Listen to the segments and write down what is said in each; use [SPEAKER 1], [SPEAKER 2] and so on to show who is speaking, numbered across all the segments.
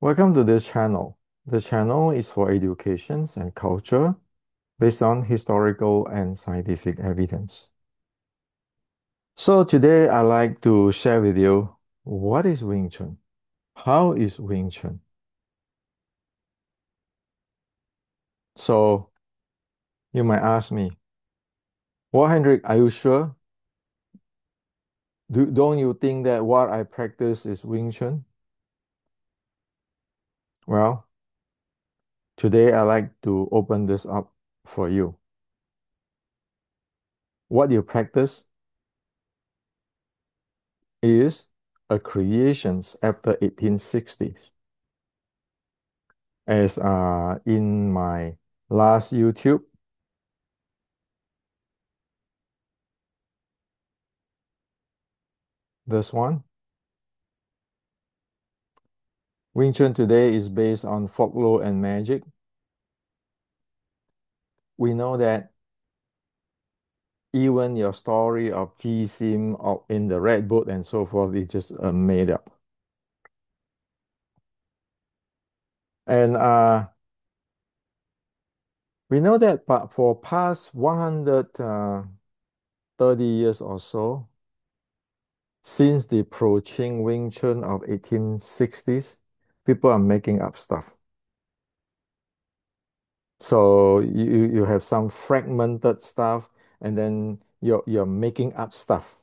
[SPEAKER 1] Welcome to this channel. The channel is for educations and culture based on historical and scientific evidence. So today I like to share with you what is Wing Chun? How is Wing Chun? So you might ask me, well, Hendrik, are you sure? Don't you think that what I practice is Wing Chun? Well, today I like to open this up for you. What you practice is a creations after 1860s. As in my last YouTube, this one, Wing Chun today is based on folklore and magic. We know that even your story of T Sim or in the Red Book and so forth is just made up. And we know that for past 130 years or so, since the approaching Wing Chun of 1860s, people are making up stuff. So you have some fragmented stuff, and then you're making up stuff.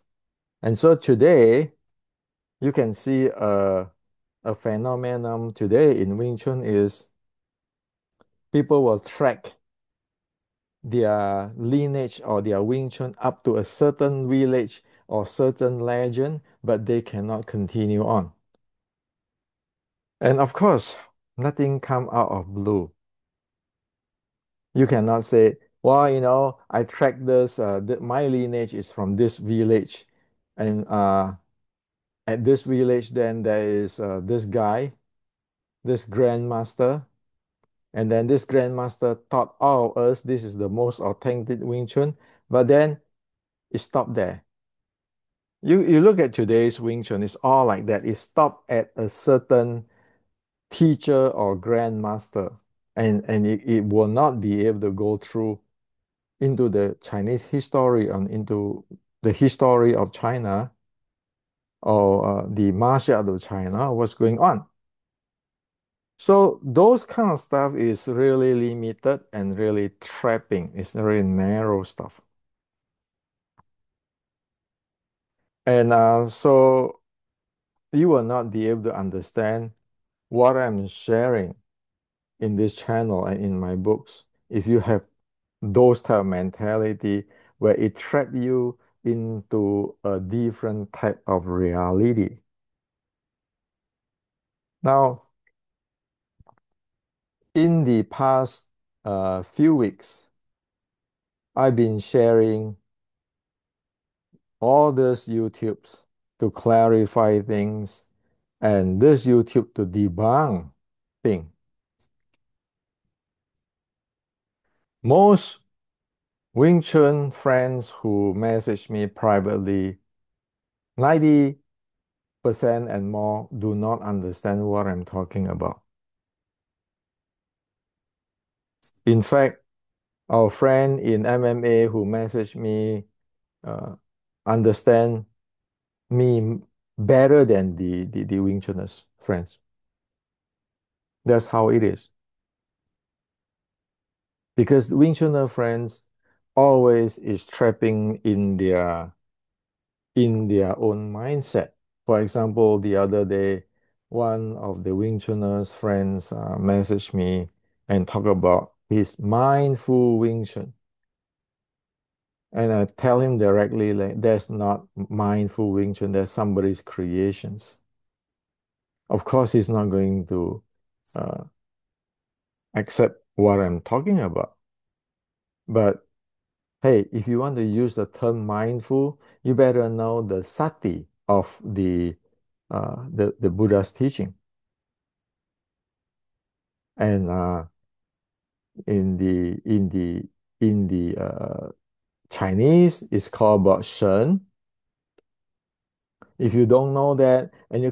[SPEAKER 1] And so today you can see a phenomenon today in Wing Chun is people will track their lineage or their Wing Chun up to a certain village or certain legend, but they cannot continue on. And of course, nothing come out of blue. You cannot say, well, I track this, my lineage is from this village. And at this village, then there is this guy, this grandmaster. And then this grandmaster taught all of us this is the most authentic Wing Chun. But then it stopped there. You look at today's Wing Chun, it's all like that. It stopped at a certain teacher or grandmaster. And it will not be able to go through into the Chinese history and into the history of China or the martial art of China, what's going on. So those kind of stuff is really limited and really trapping. It's really narrow stuff. And so you will not be able to understand what I'm sharing in this channel and in my books if you have those type of mentality where it trap you into a different type of reality. Now, in the past few weeks, I've been sharing all these YouTubes to clarify things and this YouTube to debunk things. Most Wing Chun friends who message me privately, 90% and more do not understand what I'm talking about. In fact, our friend in MMA who messaged me uh, understand me better than the Wing Chuners friends. That's how it is. Because Wing Chuner friends always is trapping in their own mindset. For example, the other day, one of the Wing Chuners friends messaged me and talk about his mindful Wing Chun. And I tell him directly, like, that's not mindful Wing Chun, that's somebody's creations. Of course, he's not going to uh, accept what I'm talking about. But hey, if you want to use the term mindful, you better know the sati of the Buddha's teaching. And in the Chinese, it's called about Shen. If you don't know that, and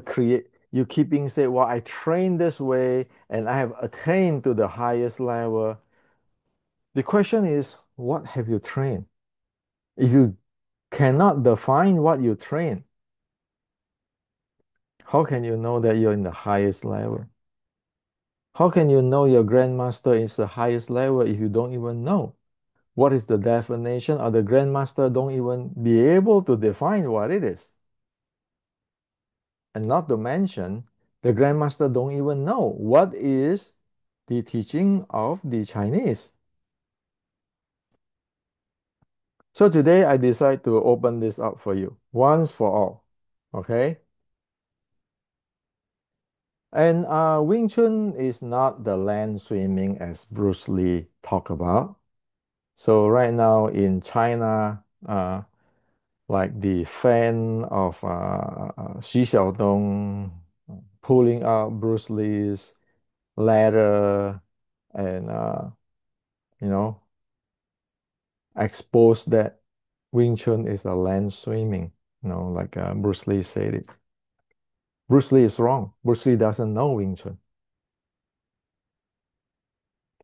[SPEAKER 1] you keeping say, well, I train this way and I have attained to the highest level. The question is, what have you trained? If you cannot define what you train, how can you know that you're in the highest level? How can you know your grandmaster is the highest level if you don't even know what is the definition, or the grandmaster don't even be able to define what it is? And not to mention, the grandmaster don't even know what is the teaching of the Chinese. So today I decide to open this up for you once for all. Okay? And Wing Chun is not the land swimming as Bruce Lee talked about. So right now in China, like the fan of Xi Xiaodong pulling out Bruce Lee's ladder and you know expose that Wing Chun is a land swimming. Like Bruce Lee said it. Bruce Lee is wrong. Bruce Lee doesn't know Wing Chun.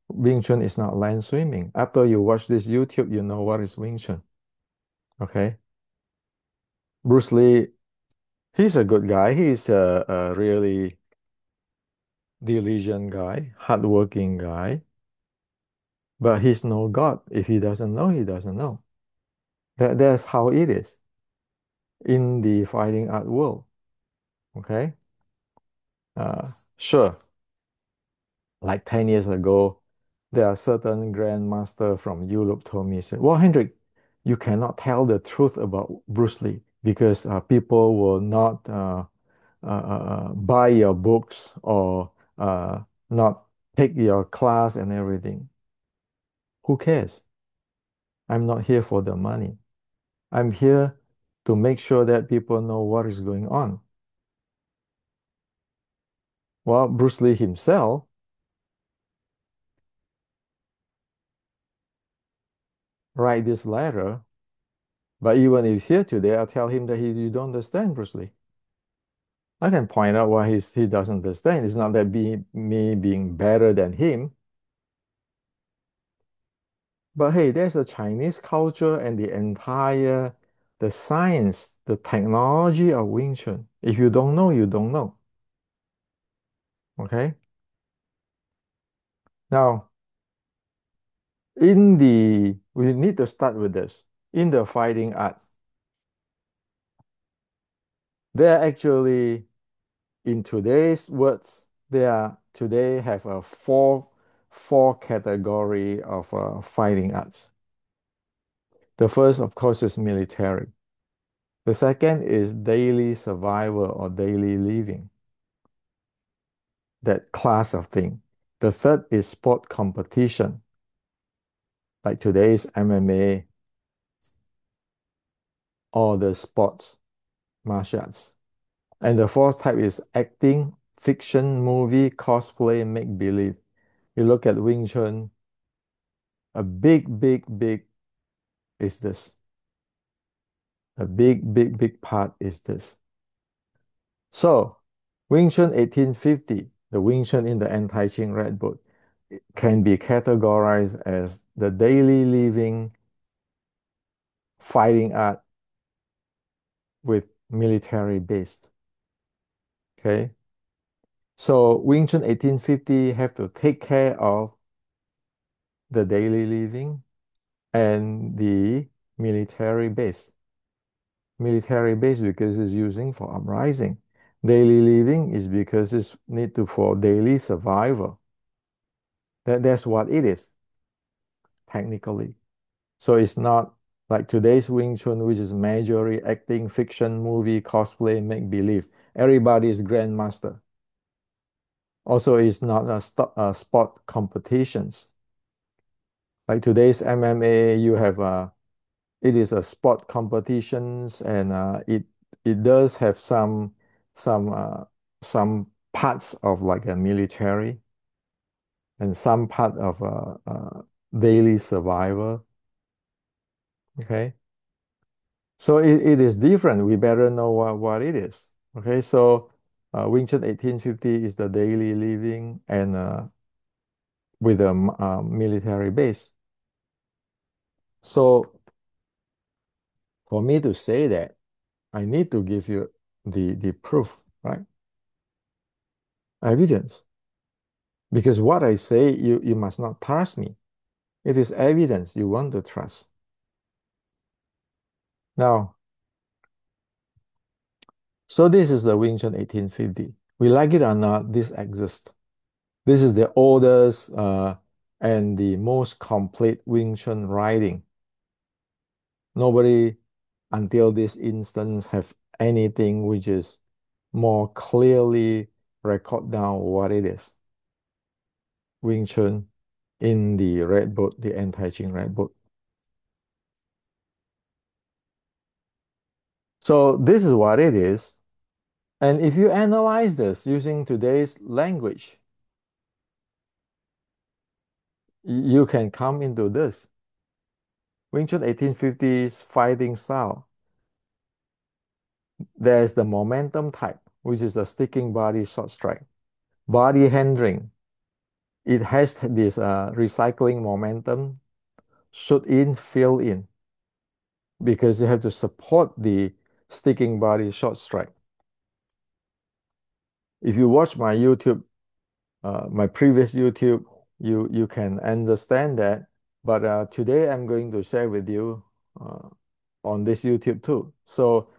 [SPEAKER 1] Wing Chun is not land swimming. After you watch this YouTube, you know what is Wing Chun. Okay. Bruce Lee, he's a good guy. He's a really diligent guy, hardworking guy. But he's no God. If he doesn't know, he doesn't know. That's how it is in the fighting art world. Okay. Uh, sure. Like 10 years ago, there are certain grandmaster from Europe told me, said, well, Hendrik, you cannot tell the truth about Bruce Lee because people will not buy your books or not take your class and everything. Who cares? I'm not here for the money. I'm here to make sure that people know what is going on. Well, Bruce Lee himself write this letter, but even if he's here today, I tell him that you don't understand Bruce Lee. I can point out why he doesn't understand. It's not that me being better than him, but hey, there's a Chinese culture and the science, the technology of Wing Chun. If you don't know, you don't know. Okay? Now, we need to start with this. In the fighting art, there are actually, in today's words, there today have a four category of fighting arts. The first, of course, is military. The second is daily survival or daily living, that class of thing. The third is sport competition, like today's MMA or the sports, martial arts. And the fourth type is acting, fiction, movie, cosplay, make believe. You look at Wing Chun, a big is this. A big part is this. So, Wing Chun 1850, the Wing Chun in the Anti-Ching Red Book, it can be categorized as the daily living fighting art with military based. Okay. So Wing Chun 1850 have to take care of the daily living and the military base. Military base because it's using for uprising. Daily living is because it's need to for daily survival. That's what it is, technically. So it's not like today's Wing Chun, which is majorly acting, fiction, movie, cosplay, make believe. Everybody is grandmaster. Also, it's not sport competitions. Like today's MMA, you have it is a sport competitions, and it does have some some parts of like a military and some part of daily survival. Okay, so it is different. We better know what it is. Okay, so Wing Chun 1850 is the daily living and with a military base. So for me to say that, I need to give you the proof, right? Evidence. Because what I say, you must not trust me. It is evidence you want to trust. Now, so this is the Wing Chun 1850. We like it or not, this exists. This is the oldest and the most complete Wing Chun writing. Nobody until this instance have anything which is more clearly record down what it is. Wing Chun in the Red Book, the Anti-Ching Red Book. So this is what it is. And if you analyze this using today's language, you can come into this. Wing Chun 1850's fighting style. There's the momentum type, which is the sticking body short strike. Body handling. It has this recycling momentum, shoot in, fill in, because you have to support the sticking body short strike. If you watch my YouTube, my previous YouTube, you can understand that. But today I'm going to share with you uh, on this YouTube too. So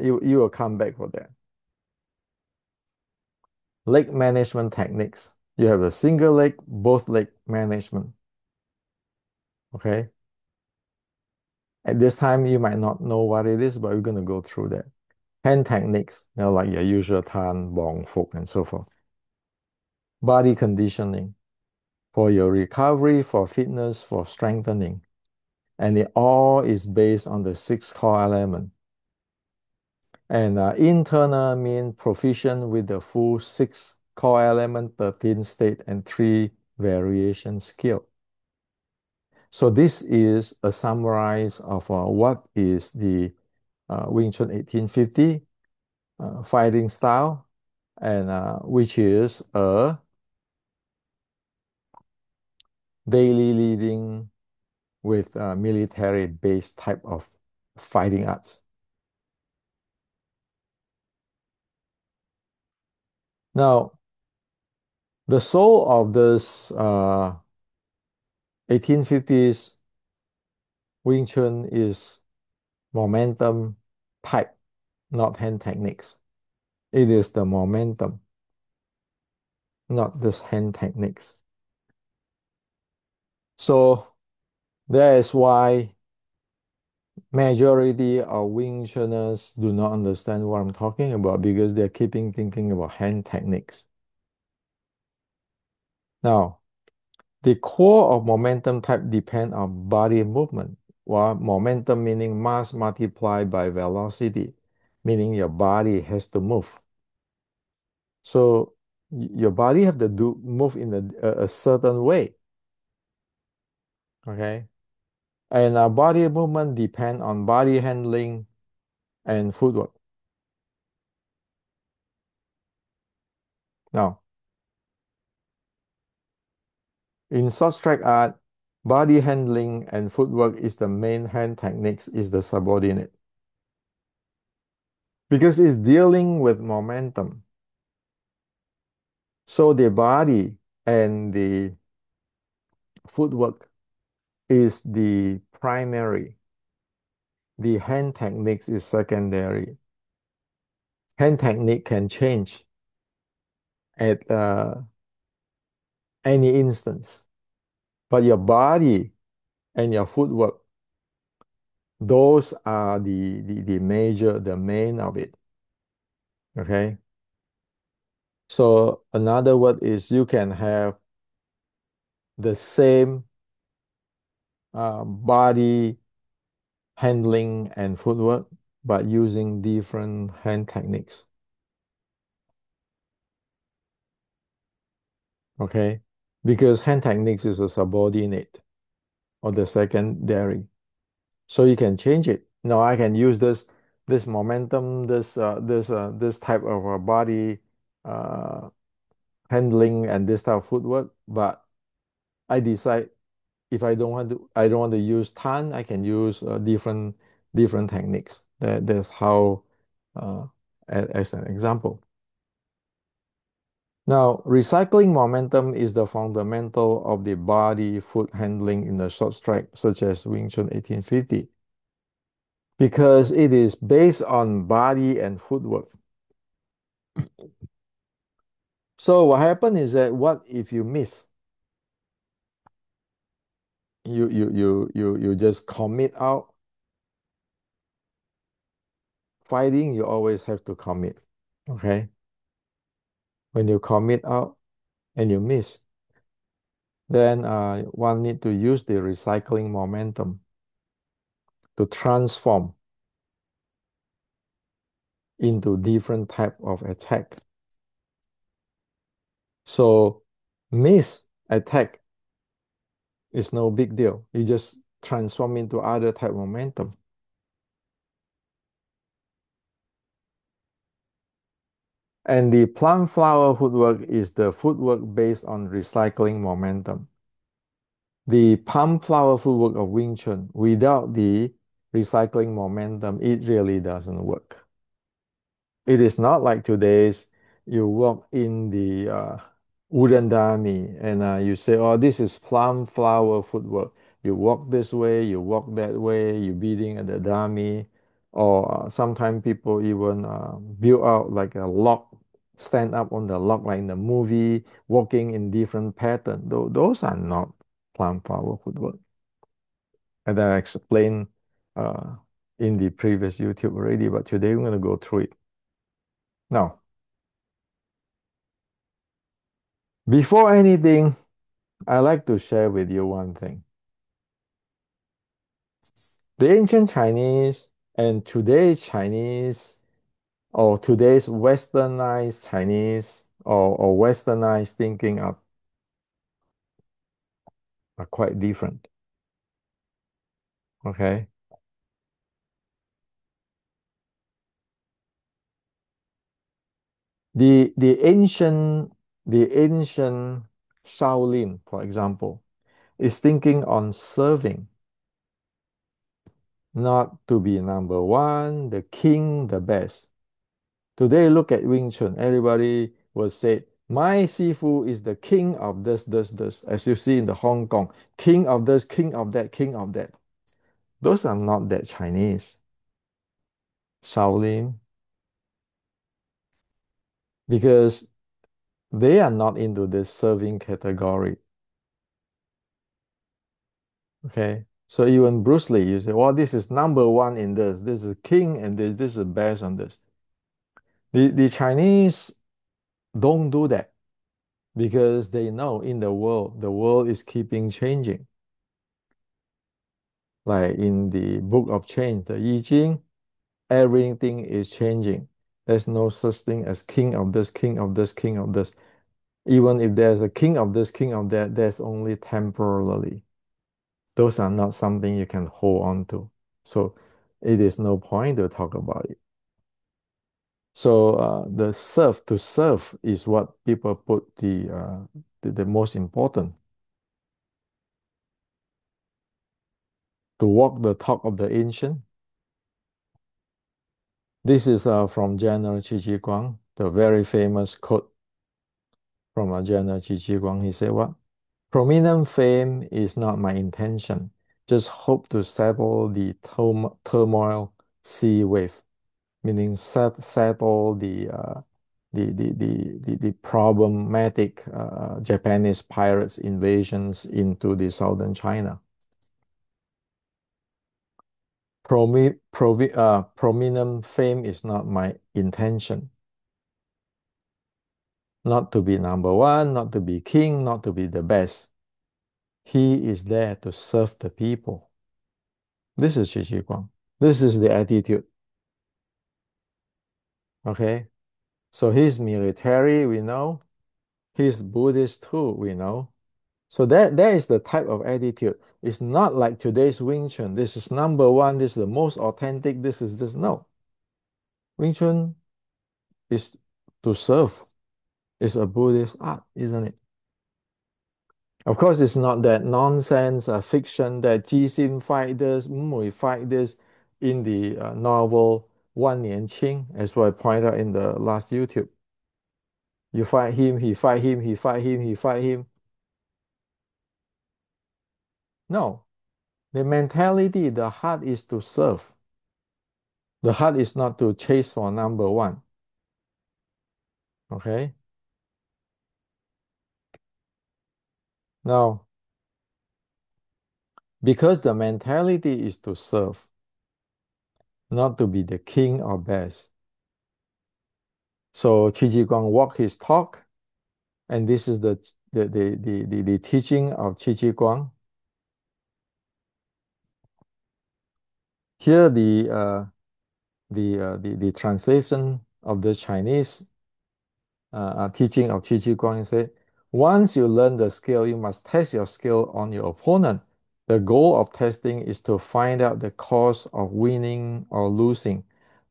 [SPEAKER 1] you will come back for that. Leg management techniques. You have a single leg, both leg management. Okay. At this time, you might not know what it is, but we're going to go through that. Hand techniques, like your usual Tan, Bong, Fook, and so forth. Body conditioning for your recovery, for fitness, for strengthening. And it all is based on the six core element. And internal mean proficient with the full six core element, 13 state, and three variation skill. So this is a summarize of what is the Wing Chun 1850 fighting style, and which is a daily living with military-based type of fighting arts. Now, the soul of this 1850s Wing Chun is momentum type, not hand techniques. It is the momentum, not this hand techniques. So that is why majority of Wing Chuners do not understand what I'm talking about because they're keeping thinking about hand techniques. Now, the core of momentum type depend on body movement, while momentum meaning mass multiplied by velocity, meaning your body has to move. So your body have to move in a certain way. Okay. And our body movement depend on body handling and footwork. Now, in short strike art, body handling and footwork is the main, hand techniques is the subordinate. Because it's dealing with momentum. So the body and the footwork is the primary. The hand techniques is secondary. Hand technique can change at any instance. But your body and your footwork, those are the major, the main of it. Okay. So another word is you can have the same body handling and footwork, but using different hand techniques. Okay. Because hand techniques is a subordinate or the secondary. So you can change it. Now I can use this this momentum, this type of body uh, handling and this type of footwork. But I decide if I don't want to use tan, I can use different techniques. That's how, uh, as an example. Now, recycling momentum is the fundamental of the body foot handling in the short strike, such as Wing Chun 1850, because it is based on body and footwork. So what happened is that what if you miss? You just commit out. Fighting, you always have to commit. Okay? When you commit out and you miss, then one need to use the recycling momentum to transform into different type of attack. So miss attack is no big deal. You just transform into other type momentum. And the plum flower footwork is the footwork based on recycling momentum. The palm flower footwork of Wing Chun, without the recycling momentum, it really doesn't work. It is not like today's, you walk in the wooden dummy and you say, oh, this is plum flower footwork. You walk this way, you walk that way, you beating at the dummy. Or sometimes people even build out like a lock, stand up on the lock like in the movie, walking in different pattern. Those are not plum flower footwork. And I explained uh, in the previous YouTube already, but today we're going to go through it. Now, before anything, I like to share with you one thing. The ancient Chinese and today's Chinese, or today's westernized Chinese, or westernized thinking are quite different. Okay. The ancient Shaolin, for example, is thinking on serving, not to be number one, the king, the best. Today, look at Wing Chun. Everybody will say, my Sifu is the king of this, as you see in the Hong Kong, king of this, king of that, king of that. Those are not that Chinese. Shaolin, because they are not into this serving category. Okay. So even Bruce Lee, you say, well, this is number one in this is king, and this is best on this. The Chinese don't do that because they know in the world is keeping changing. Like in the book of change, the I Ching, everything is changing. There's no such thing as king of this, king of this, king of this. Even if there's a king of this, king of that, there's only temporarily. Those are not something you can hold on to. So it is no point to talk about it. So the serve to serve is what people put the most important. To walk the talk of the ancient. This is from General Qi Shi Guang, the very famous quote from General Qi Shi Guang. He said, what? Prominent fame is not my intention. Just hope to settle the turmoil sea wave, meaning settle the problematic Japanese pirates invasions into the southern China. Prominent fame is not my intention. Not to be number one, not to be king, not to be the best. He is there to serve the people. This is Qi Shi Guang. This is the attitude. Okay. So he's military, we know. He's Buddhist too, we know. So that is the type of attitude. It's not like today's Wing Chun. This is number one. This is the most authentic. This is this. No. Wing Chun is to serve. It's a Buddhist art, isn't it? Of course, it's not that nonsense fiction that Jixin fight this, we fight this in the novel One Nian Qing, as I pointed out in the last YouTube. You fight him, he fight him, he fight him, he fight him. No, the mentality, the heart is to serve. The heart is not to chase for number one. Okay? Now, because the mentality is to serve, not to be the king or best. So Qi Ji Guang walk his talk, and this is the teaching of Qi Ji Guang. Here the translation of the Chinese teaching of Qi Ji Guang say, once you learn the skill, you must test your skill on your opponent. The goal of testing is to find out the cause of winning or losing.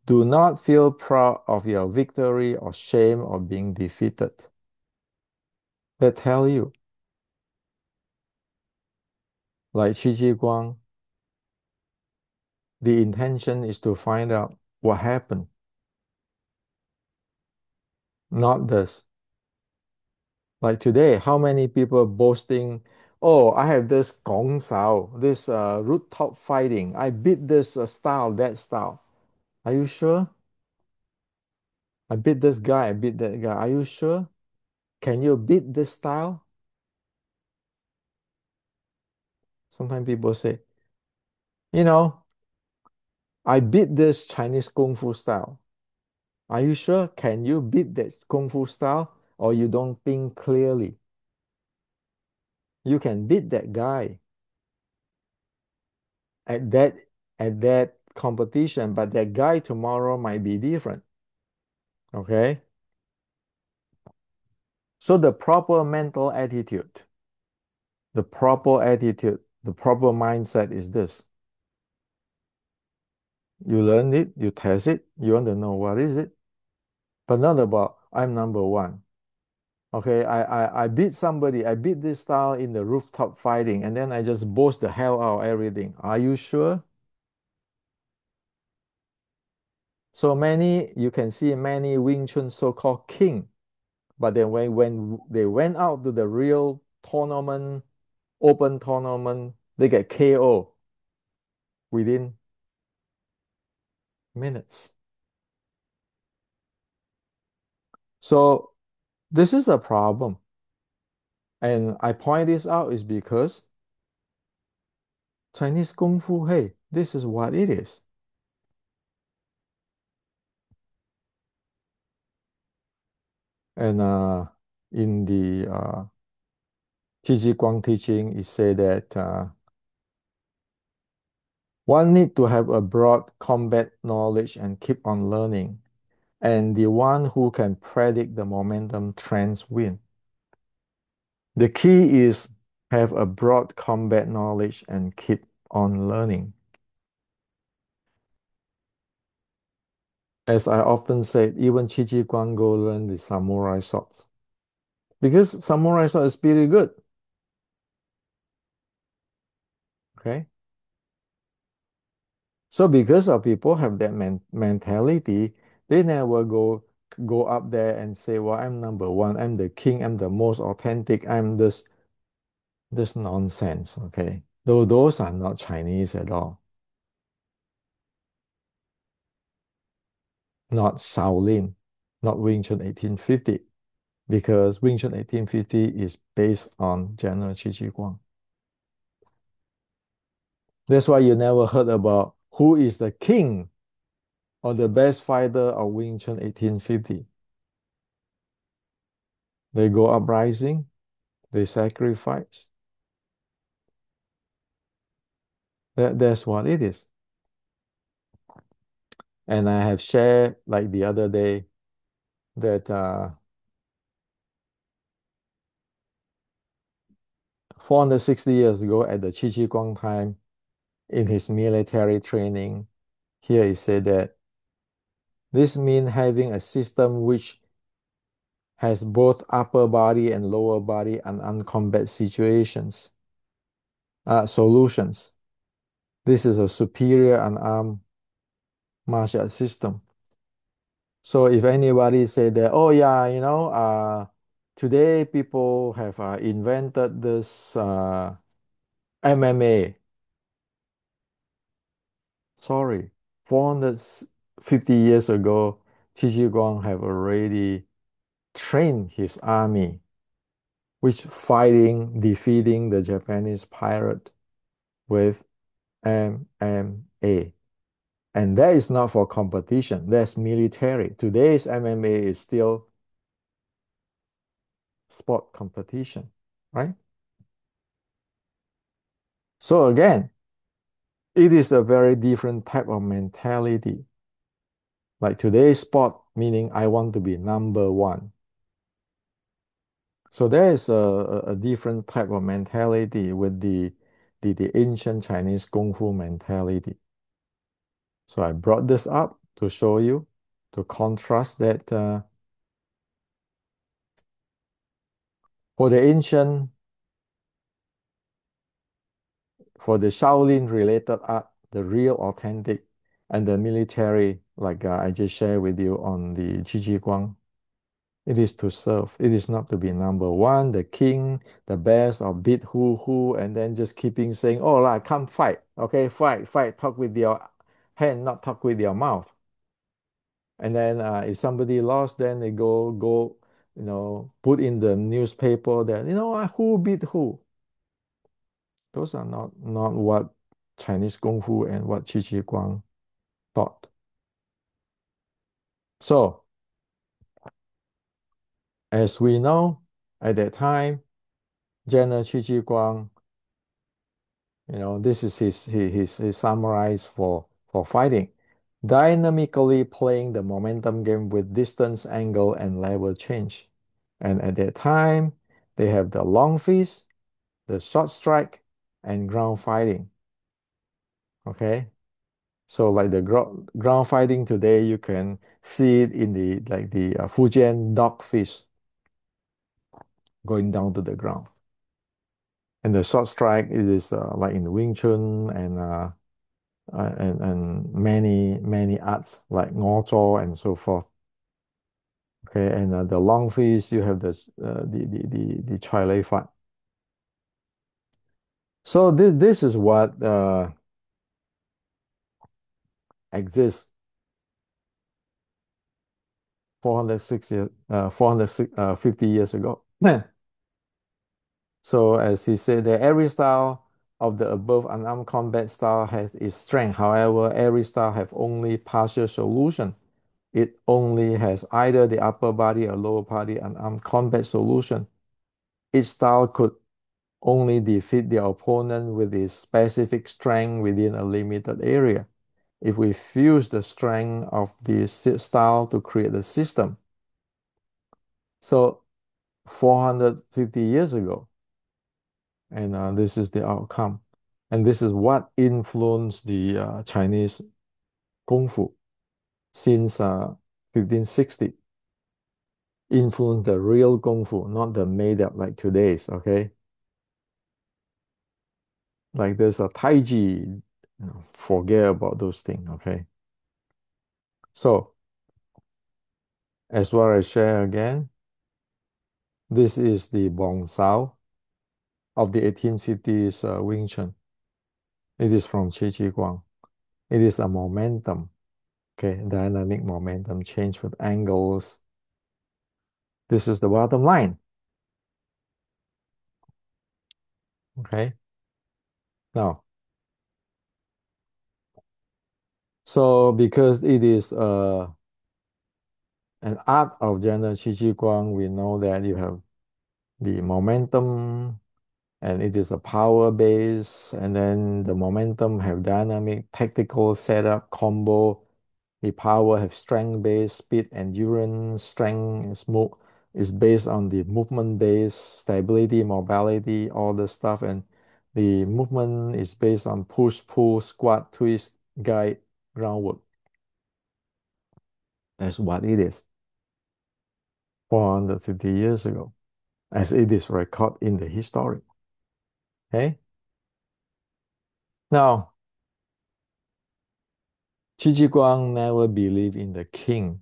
[SPEAKER 1] Do not feel proud of your victory or shame of being defeated. They tell you, like Qi Ji Guang, the intention is to find out what happened, not this. Like today, how many people boasting, oh, I have this gong sao, this rooftop fighting. I beat this style, that style. Are you sure? I beat this guy, I beat that guy. Are you sure? Can you beat this style? Sometimes people say, you know, I beat this Chinese Kung Fu style. Are you sure? Can you beat that Kung Fu style? Or you don't think clearly? You can beat that guy at that competition, but that guy tomorrow might be different. Okay? So the proper mental attitude, the proper mindset is this. You learn it, you test it, you want to know what is it, but not about I'm number one. Okay, I beat somebody, I beat this style in the rooftop fighting, and then I just boast the hell out of everything. Are you sure? So many, you can see many Wing Chun so-called king, but then when they went out to the real tournament, open tournament, they get KO within minutes. So this is a problem. And I point this out is because Chinese Kung Fu, hey, this is what it is. And in the Qi Ji Guang teaching, it said that one need to have a broad combat knowledge and keep on learning. And the one who can predict the momentum trends win. The key is have a broad combat knowledge and keep on learning. As I often said, even Qi Ji Guang go learn the samurai swords. Because samurai sword is pretty good. Okay. So because of people have that mentality, they never go up there and say, well, I'm number one, I'm the king, I'm the most authentic, I'm this nonsense. Okay. Though those are not Chinese at all. Not Shaolin, not Wing Chun 1850. Because Wing Chun 1850 is based on General Qi Ji Guang. That's why you never heard about who is the king or the best fighter of Wing Chun 1850. They go uprising, they sacrifice. That's what it is. And I have shared like the other day that 460 years ago at the Qi Ji Guang time, in his military training, here he said that This means having a system which has both upper body and lower body and uncombat solutions. This is a superior unarmed martial art system. So if anybody say that, oh yeah, today people have invented this MMA. Sorry, 450 years ago, Qi Shi Guang have already trained his army, which defeating the Japanese pirate with MMA. And that is not for competition, that's military. Today's MMA is still sport competition, right? So again, it is a very different type of mentality. Like today's sport, meaning I want to be number one. So there is a different type of mentality with the ancient Chinese Kung Fu mentality. So I brought this up to show you, to contrast that for the ancient, for the Shaolin related art, the real authentic, and the military, like I just shared with you on the Qi Ji Guang, it is to serve. It is not to be number one, the king, the best, or beat who, and then just keeping saying, oh, like, come fight. Okay, fight, fight. Talk with your hand, not talk with your mouth. And then if somebody lost, then they go, put in the newspaper that, who beat who. Those are not what Chinese Kung Fu and what Qi Ji Guang taught. So, as we know, at that time, General Qi Ji Guang, this is his summarize for fighting. Dynamically playing the momentum game with distance, angle, and level change. And at that time, they have the long fist, the short strike, and ground fighting. Okay, so like the ground fighting today, you can see it in the Fujian dog fist going down to the ground. And the short strike, it is like in Wing Chun and many arts like Ngo and so forth. Okay, and the long fist, you have the Chai Lei Fat. So this is what exists 450 years ago. So as he said that every style of the above unarmed combat style has its strength. However, every style have only partial solution. It only has either the upper body or lower body unarmed combat solution. Each style could only defeat the opponent with its specific strength within a limited area. If we fuse the strength of this style to create a system. So 450 years ago, and this is the outcome. And this is what influenced the Chinese Kung Fu since 1560. Influenced the real Kung Fu, not the made up like today's, okay? Like there's a Tai Chi, forget about those things, okay? So, as what I share again, this is the Bong Sao of the 1850s Wing Chun. It is from Qi Ji Guang. It is a momentum, okay? Dynamic momentum change with angles. This is the bottom line, okay? Now, so because it is an art of General Qi Ji Guang, we know that you have the momentum and it is a power base, and then the momentum have dynamic tactical setup combo. The power have strength base, speed, endurance. Strength is based on the movement base, stability, mobility, all the stuff, and the movement is based on push, pull, squat, twist, guide, groundwork. That's what it is 450 years ago, as it is recorded in the history. Okay. Now, Qi Ji Guang never believed in the king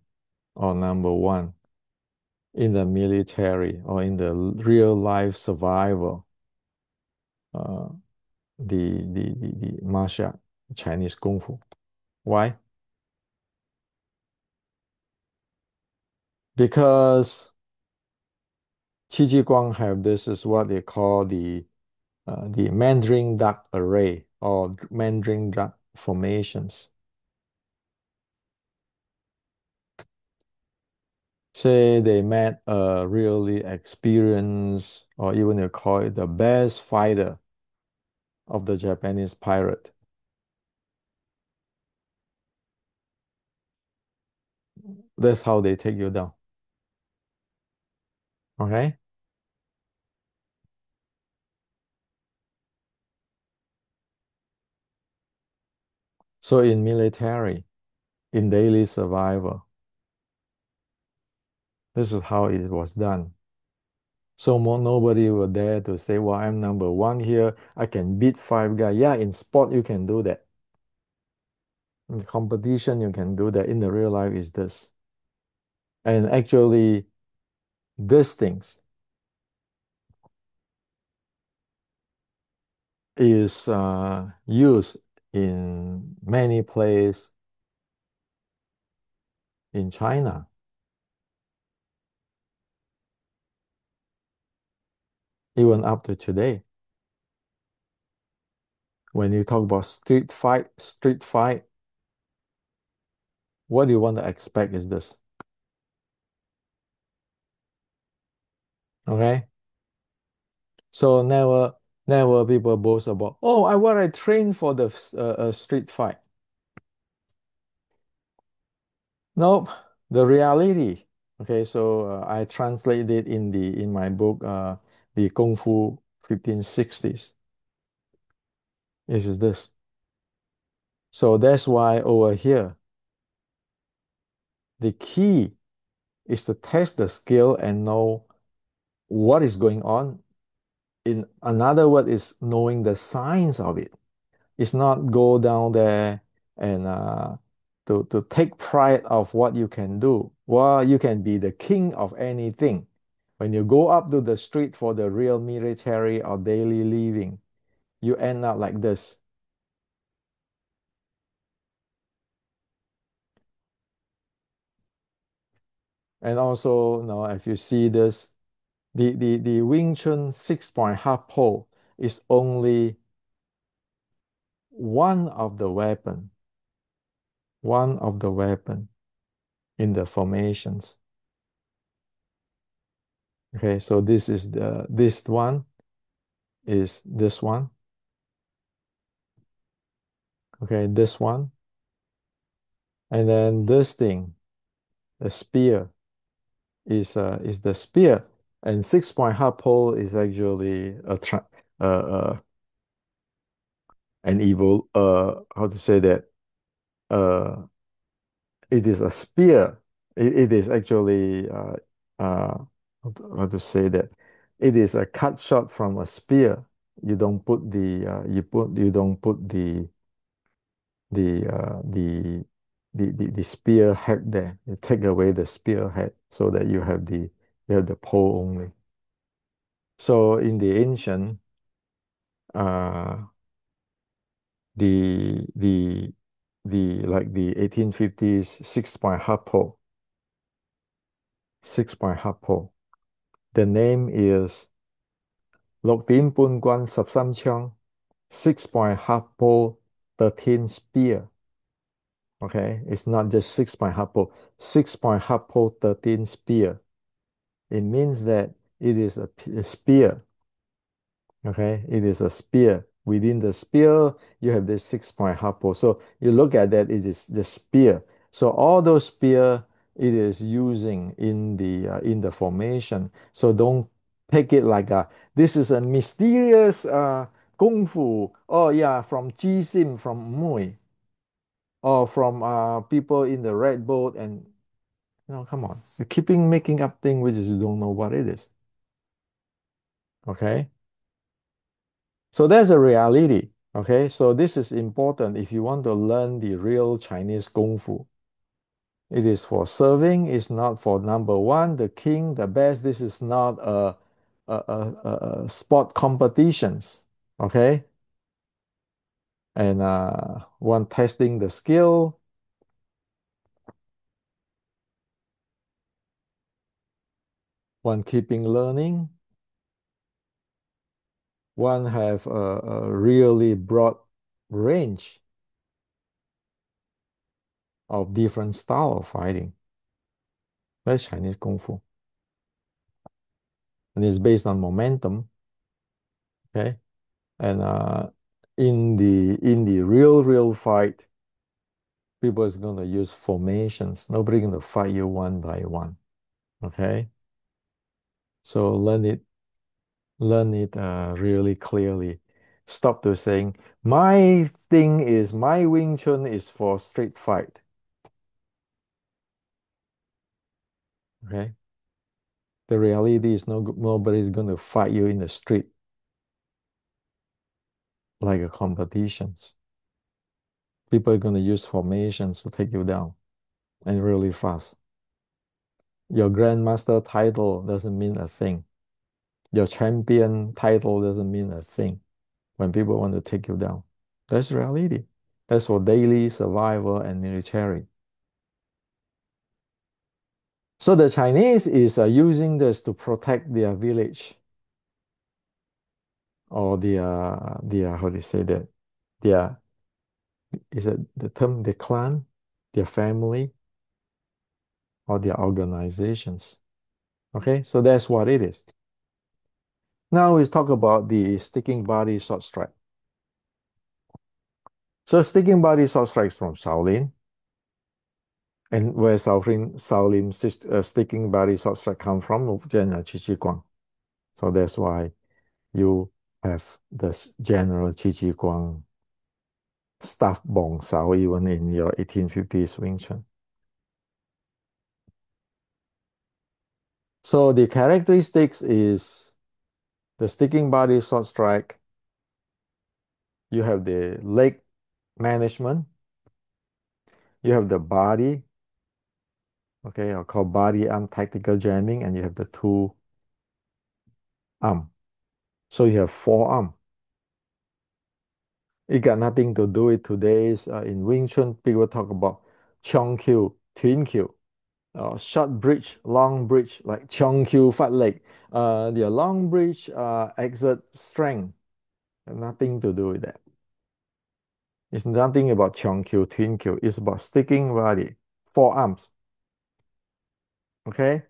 [SPEAKER 1] or number one in the military or in the real life survival, uh, the martial Chinese Kung Fu. Why? Because Qi Ji Guang have this is what they call the Mandarin duck array or Mandarin duck formations. Say they met a really experienced, or even you call it the best fighter of the Japanese pirate. That's how they take you down. Okay? So in military, in daily survival, this is how it was done. So nobody will dare to say, well, I'm number one here. I can beat five guys. Yeah, in sport, you can do that. In competition, you can do that. In the real life, is this. And actually, these things is used in many places in China, even up to today. When you talk about street fight, what do you want to expect is this. Okay? So never people boast about, oh, I trained for the street fight. Nope. The reality. Okay, so I translate it in my book, the Kung Fu 1560s. Is this. So that's why over here, the key is to test the skill and know what is going on. In another word is knowing the science of it. It's not go down there and to take pride of what you can do. Well, you can be the king of anything. When you go up to the street for the real military or daily living, you end up like this. And also, if you see this, the Wing Chun 6-point half pole is only one of the weapon, one of the weapon in the formations. Okay, so this one is this one. Okay, this one. And then this thing, the spear, is the spear. And 6-point half pole is actually uh, an evil how to say that uh it is a spear. It is actually how to say that it is a cut shot from a spear. You don't put you don't put the the spear head there. You take away the spear head so that you have the pole only. So in the ancient, uh, the like the 1850s 6-point half pole, 6-point half pole. The name is Lục Tín Bun Quan Sập Sam Chong, 6-point half pole, 13 spear. Okay, it's not just 6-point half pole, 6-point half pole, 13 spear. It means that it is a spear. Okay, it is a spear. Within the spear, you have this 6-point half pole. So you look at that, it is the spear. So all those spear it is using in the formation. So don't take it like this is a mysterious kung fu. Oh yeah, from Ji Sim, from Mui, or from people in the red boat and No, come on. You're keeping making up things which is you don't know what it is. Okay. So that's a reality. Okay. So this is important if you want to learn the real Chinese Kung Fu. It is for serving, it's not for number one, the king, the best. This is not a sport competitions. Okay. And one testing the skill, one keeping learning, one have a really broad range of different style of fighting. That's Chinese Kung Fu. And it's based on momentum. Okay. And in the real fight, people is going to use formations. Nobody going to fight you one by one. Okay. So learn it really clearly. Stop to saying, my Wing Chun is for street fight. Okay. The reality is nobody's going to fight you in the street like a competitions. People are going to use formations to take you down and really fast. Your grandmaster title doesn't mean a thing. Your champion title doesn't mean a thing when people want to take you down. That's reality. That's for daily survival and military. So the Chinese is using this to protect their village or their how do you say that? Their is it the term the clan, their family, or their organizations. Okay, so that's what it is. Now we talk about the sticking body short strike. So sticking body short strikes from Shaolin, and where Shaolin sticking body short strike come from, General Qi Ji Guang. So that's why you have this General Qi Ji Guang staff Bong Sao even in your 1850s Wing Chun. So the characteristics is the sticking body short strike. You have the leg management. You have the body, okay, or called body arm tactical jamming, and you have the two arm. So you have forearm. It got nothing to do with today's in Wing Chun. People talk about Chong Q, Twin Q, short bridge, long bridge, like Chong Q, fat leg. The long bridge exert strength. Nothing to do with that. It's nothing about Chong Q, Twin Q. It's about sticking body, forearms. Okay.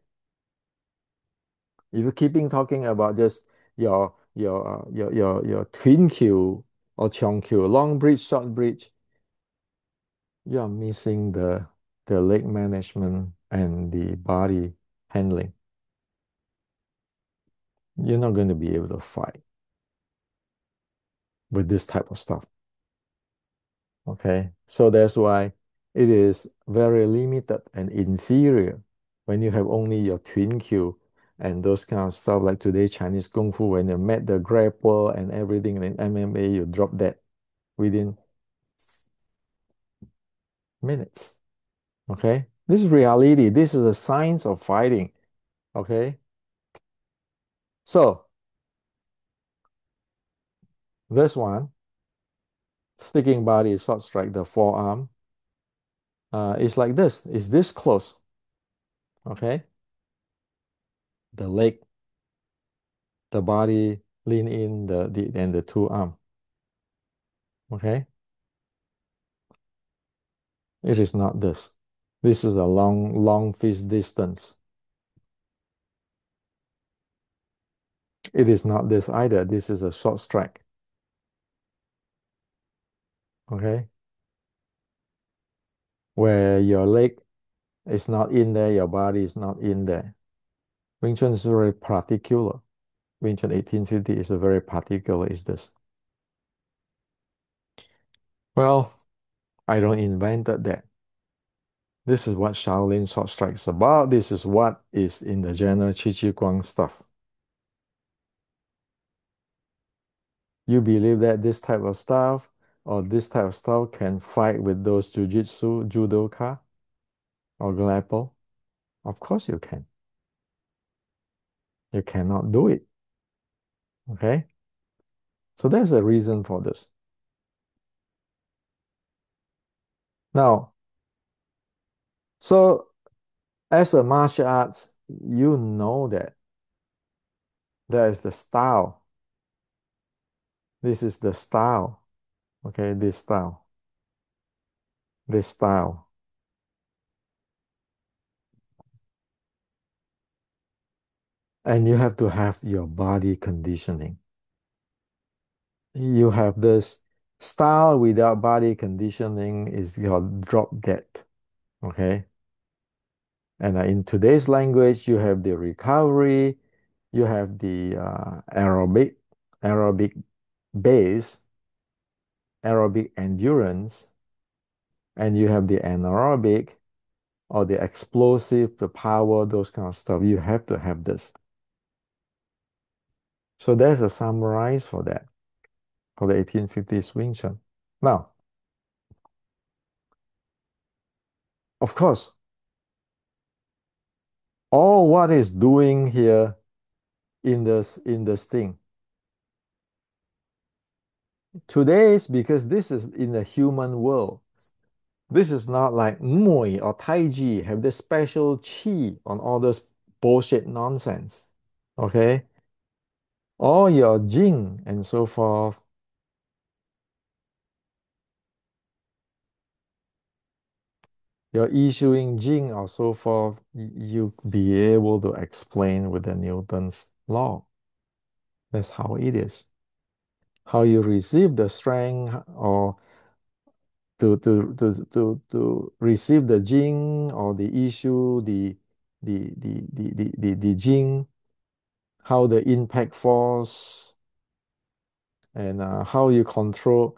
[SPEAKER 1] If you're keeping talking about just your twin Q or Chong Q, long bridge, short bridge, you are missing the leg management and the body handling. You're not going to be able to fight with this type of stuff. Okay, so that's why it is very limited and inferior when you have only your twin Q and those kind of stuff like today Chinese Kung Fu when you met the grapple and everything in MMA you drop that within minutes. Okay, this is reality. This is a science of fighting. Okay, so this one sticking body short strike the forearm is like this. Is this close? Okay, the leg, the body lean in the and the two arm. Okay, it is not this. This is a long fist distance. It is not this either. This is a short strike. Okay, where your leg is not in there, your body is not in there. Wing Chun is very particular. Wing Chun 1850 is a very particular is this. Well, I don't invented that. This is what Shaolin Sword Strike is about. This is what is in the general Qi Chi Guang stuff. You believe that this type of stuff or this type of stuff can fight with those jujitsu, judoka, or grapple? Of course you can. You cannot do it. Okay? So there's a reason for this. Now, so as a martial arts, you know that there is the style. This is the style. Okay, this style. This style. And you have to have your body conditioning. You have this style without body conditioning is your drop dead. Okay. And in today's language, you have the recovery, you have the aerobic base, aerobic endurance, and you have the anaerobic or the explosive, the power, those kind of stuff. You have to have this. So there's a summarize for that, for the 1850s Wing Chun. Now, of course, all what is doing here in this thing today is because this is in the human world. This is not like Muay or Tai Chi have this special chi on all this bullshit nonsense. Okay? All your Jing and so forth, your issuing Jing or so forth, you be able to explain with the Newton's law. That's how it is. How you receive the strength or to receive the Jing or the issue, the Jing, how the impact force and how you control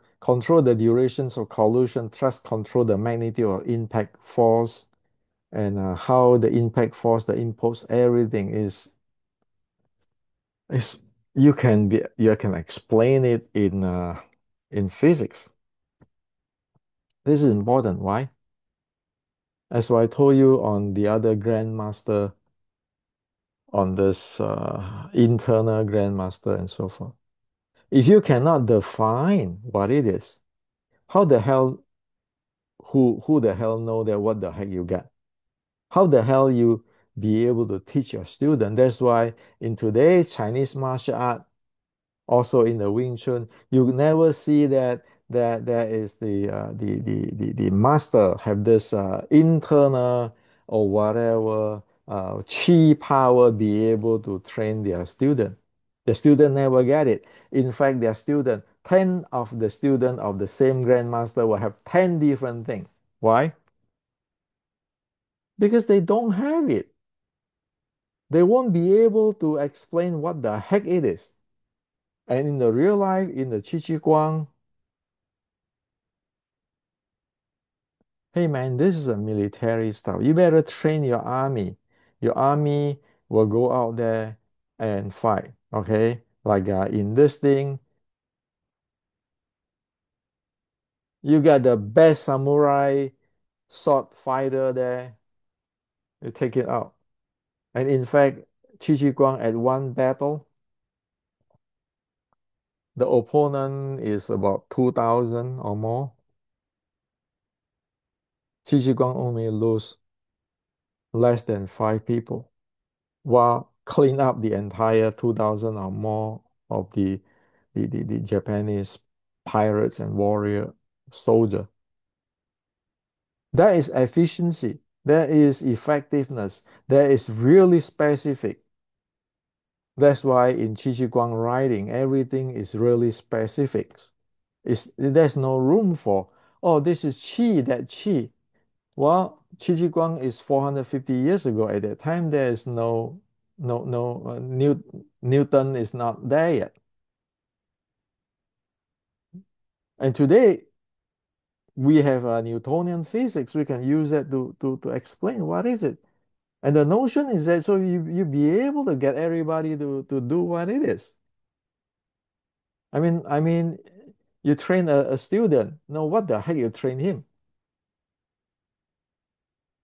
[SPEAKER 1] the durations of collision, trust control the magnitude of impact force, and how the impact force, the impulse, everything is you can explain it in physics. This is important. Why? As I told you on the other grandmaster, on this internal grandmaster and so forth. If you cannot define what it is, how the hell who the hell know that what the heck you get? How the hell you be able to teach your student? That's why in today's Chinese martial art, also in the Wing Chun, you never see that there is the master have this internal or whatever chi power be able to train their student. The student never get it. In fact, their student, 10 of the student of the same grandmaster will have 10 different things. Why? Because they don't have it. They won't be able to explain what the heck it is. And in the real life, in the Qi Chi Guang, hey man, this is a military stuff. You better train your army. Your army will go out there and fight. Okay? Like in this thing, you got the best samurai sword fighter there. You take it out. And in fact, Qi Chi Guang at one battle, the opponent is about 2,000 or more. Qi Chi Guang only lose less than 5 people, while clean up the entire 2,000 or more of the Japanese pirates and warrior soldier. That is efficiency. That is effectiveness. That is really specific. That's why in Qi Chi Guang writing, everything is really specific. There's no room for, oh, this is Qi, that Qi. Well, Qi Ji Guang is 450 years ago. At that time, there is Newton is not there yet. And today, We have a Newtonian physics. We can use that to explain what is it. And the notion is that so you be able to get everybody to do what it is. I mean, you train a student. No, what the heck you train him?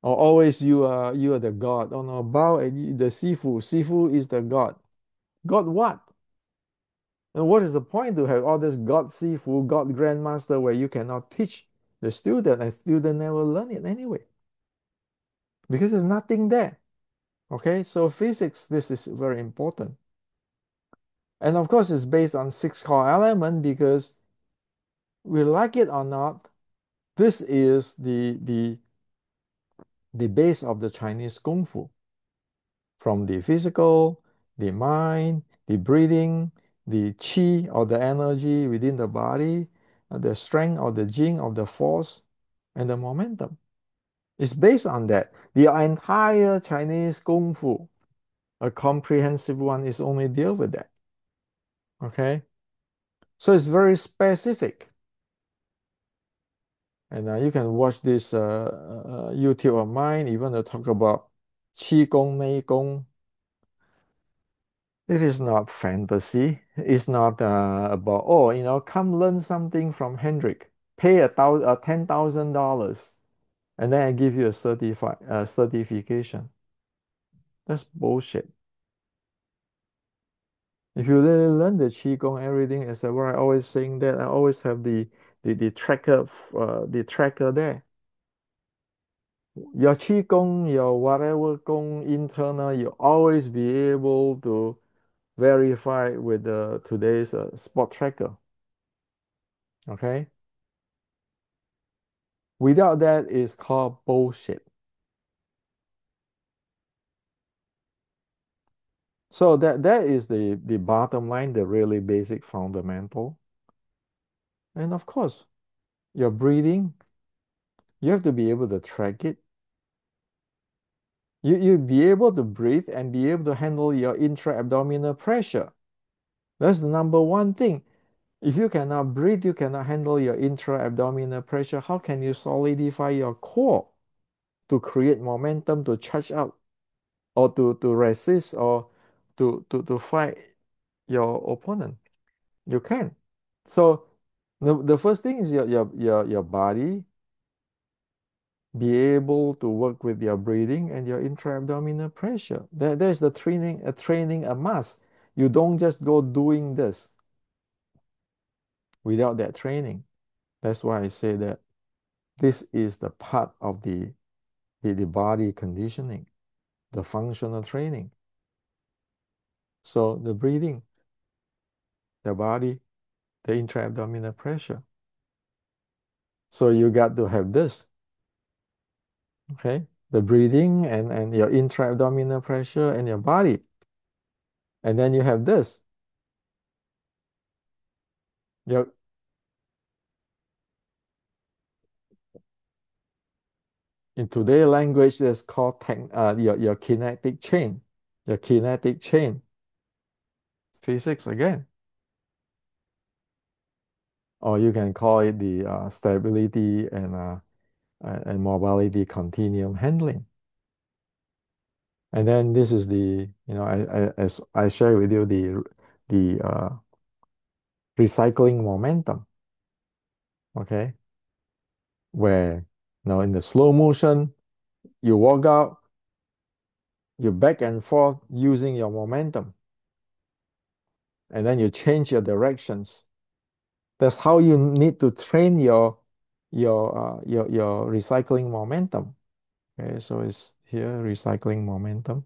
[SPEAKER 1] Or always you are the god. Oh no, bow and the Sifu. Sifu is the god. God what? And what is the point to have all this God Sifu, God Grandmaster where you cannot teach the student and student never learn it anyway? Because there's nothing there. Okay, so physics, this is very important. And of course, it's based on six core element because we like it or not, this is the base of the Chinese Kung Fu. From the physical, the mind, the breathing, the qi or the energy within the body, the strength or the jing of the force, and the momentum. It's based on that. The entire Chinese Kung Fu, a comprehensive one, is only deal with that. Okay? So it's very specific. And you can watch this YouTube of mine, even to talk about Qi Gong, Mei Gong. It is not fantasy. It's not about, oh, come learn something from Hendrik. Pay $10,000 and then I give you a certification. That's bullshit. If you really learn the Qigong, everything, as what I always saying that I always have the tracker there. Your Qigong, your whatever Gong internal, you always be able to verify with the today's spot tracker. Okay? Without that, it's called bullshit. So that is the bottom line, the really basic fundamental. And of course, your breathing, you have to be able to track it. You be able to breathe and be able to handle your intra-abdominal pressure. That's the number one thing. If you cannot breathe, you cannot handle your intra-abdominal pressure. How can you solidify your core to create momentum to charge up or to resist or to fight your opponent? You can. So the first thing is your body be able to work with your breathing and your intra-abdominal pressure. There's the training a must. You don't just go doing this without that training. That's why I say that this is the part of the body conditioning, the functional training. So the breathing, the body, the intra-abdominal pressure. So you got to have this, okay? The breathing and your intra-abdominal pressure and your body. And then you have this. Your in today's language, that's called your kinetic chain. Your kinetic chain. Physics again. Or you can call it the stability and mobility continuum handling. And then this is as I share with you the recycling momentum. Okay, where now in the slow motion, you walk out, you back and forth using your momentum, and then you change your directions. That's how you need to train your recycling momentum. Okay, so it's here recycling momentum.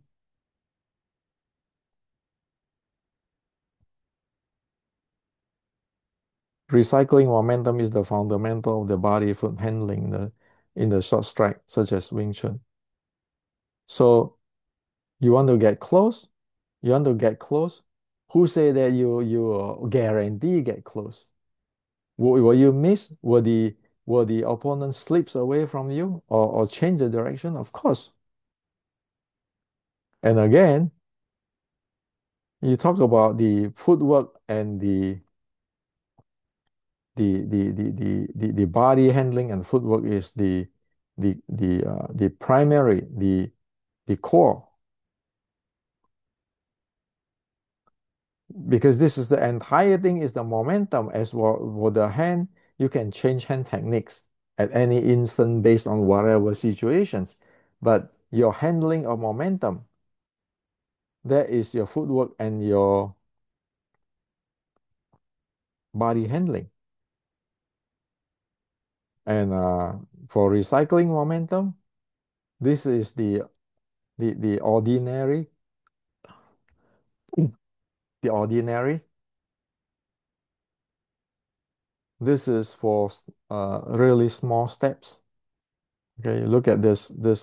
[SPEAKER 1] Recycling momentum is the fundamental of the body foot handling in the short strike, such as Wing Chun. So you want to get close? You want to get close? Who say that you guarantee get close? Will you miss? Will the opponent slips away from you or change the direction? Of course. And again, you talk about the footwork and the body handling and footwork is the primary, the core, because this is the entire thing is the momentum. As for the hand, you can change hand techniques at any instant based on whatever situations, but your handling of momentum, that is your footwork and your body handling. And for recycling momentum, this is the ordinary, the ordinary. This is for really small steps. Okay, look at this what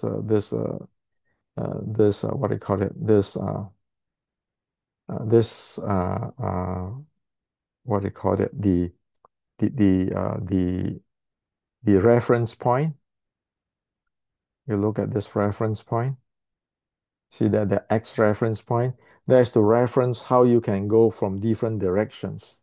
[SPEAKER 1] do you call it? This what do you call it? The the uh, the the reference point. You look at this reference point. See that the X reference point. That's to reference how you can go from different directions.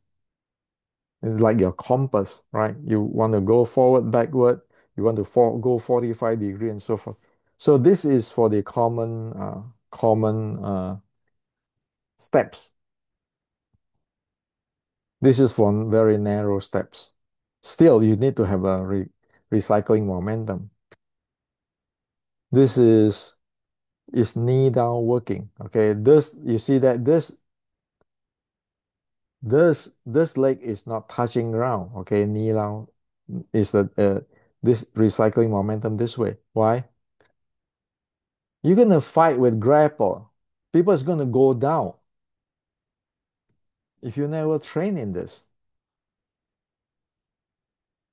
[SPEAKER 1] It's like your compass, right? You want to go forward, backward. You want to go 45 degree and so forth. So this is for the common steps. This is for very narrow steps. Still, you need to have a recycling momentum. This is knee down working. Okay, this you see that this leg is not touching ground. Okay, knee down is this recycling momentum this way. Why? You're gonna fight with grapple. People is gonna go down if you never train in this.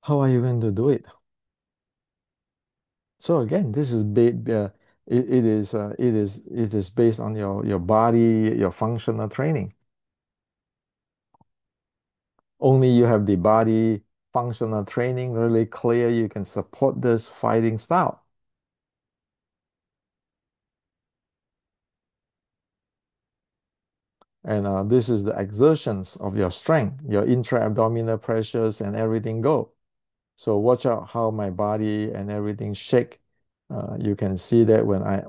[SPEAKER 1] How are you going to do it? So again, this is it is based on your body, your functional training. Only you have the body functional training really clear, you can support this fighting style. And this is the exertions of your strength, your intra-abdominal pressures and everything go. So watch out how my body and everything shake. You can see that when I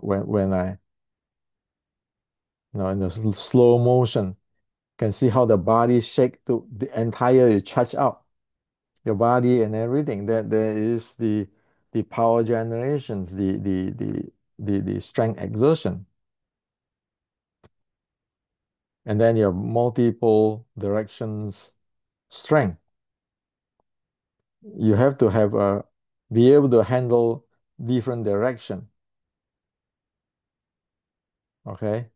[SPEAKER 1] in the slow motion, can see how the body shake to the entire you charge out your body and everything. That there is the power generations, the strength exertion, and then your multiple directions strength. You have to have a be able to handle different direction. Okay,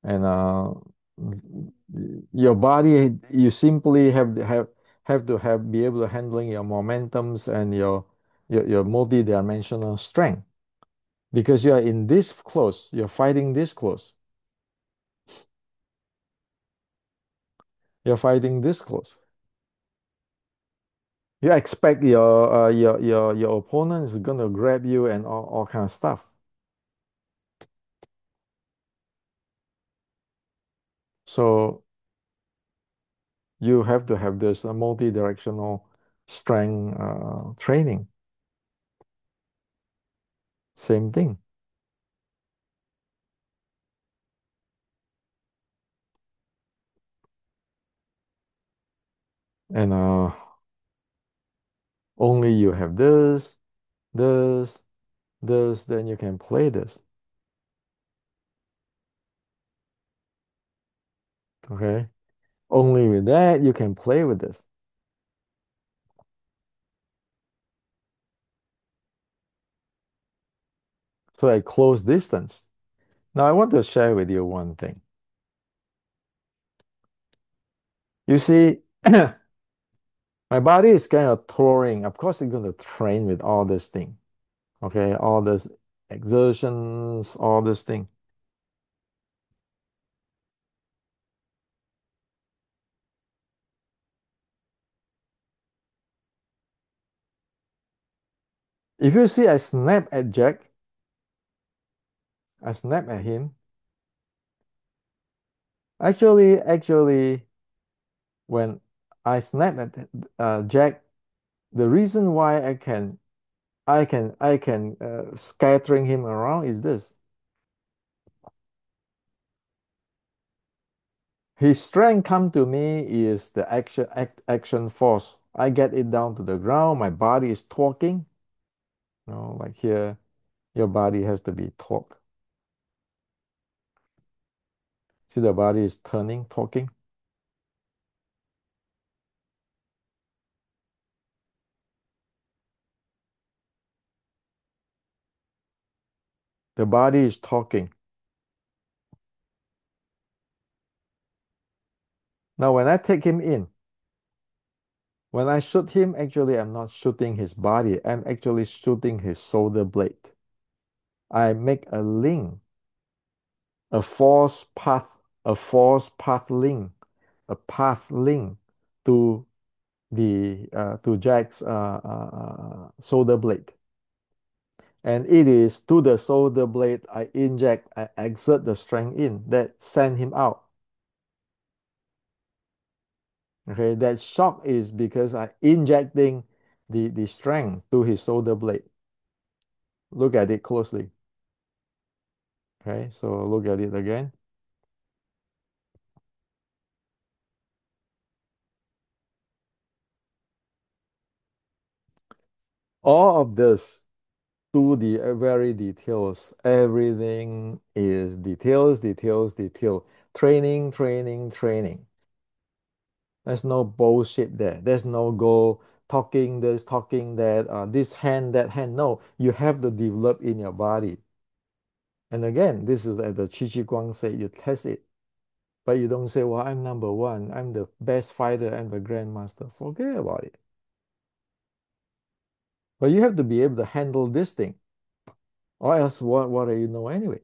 [SPEAKER 1] and your body, you simply have to have be able to handling your momentums and your multi-dimensional strength, because you are in this close, you're fighting this close, you're fighting this close. You expect your opponent is gonna grab you and all kind of stuff. So you have to have this multi-directional strength training. Same thing. And only you have this, this, then you can play this. Okay. Only with that you can play with this. So at close distance. Now I want to share with you one thing. You see, my body is kind of touring. Of course, it's going to train with all this thing. Okay, all this exertions, all this thing. If you see I snap at Jack, I snap at him. Actually, when I snap at Jack. The reason why I can scattering him around is this. His strength come to me is the action force. I get it down to the ground. My body is talking. Like here, your body has to be talk. See, the body is turning, talking. The body is talking. Now, when I take him in, when I shoot him, actually, I'm not shooting his body. I'm actually shooting his shoulder blade. I make a link, a force path, a force path link, a path link to the to Jack's shoulder blade. And it is to the shoulder blade I inject, I exert the strength in that send him out. Okay, that shock is because I injecting the strength to his shoulder blade. Look at it closely. Okay, so look at it again. All of this to the very details. Everything is details, details, detail. Training, training, training. There's no bullshit there. There's no go talking this, talking that, this hand, that hand. No, you have to develop in your body. And again, this is as the Chi Chi Guang said, you test it. But you don't say, well, I'm number one. I'm the best fighter. I'm the grandmaster. Forget about it. But you have to be able to handle this thing. Or else what do you know anyway?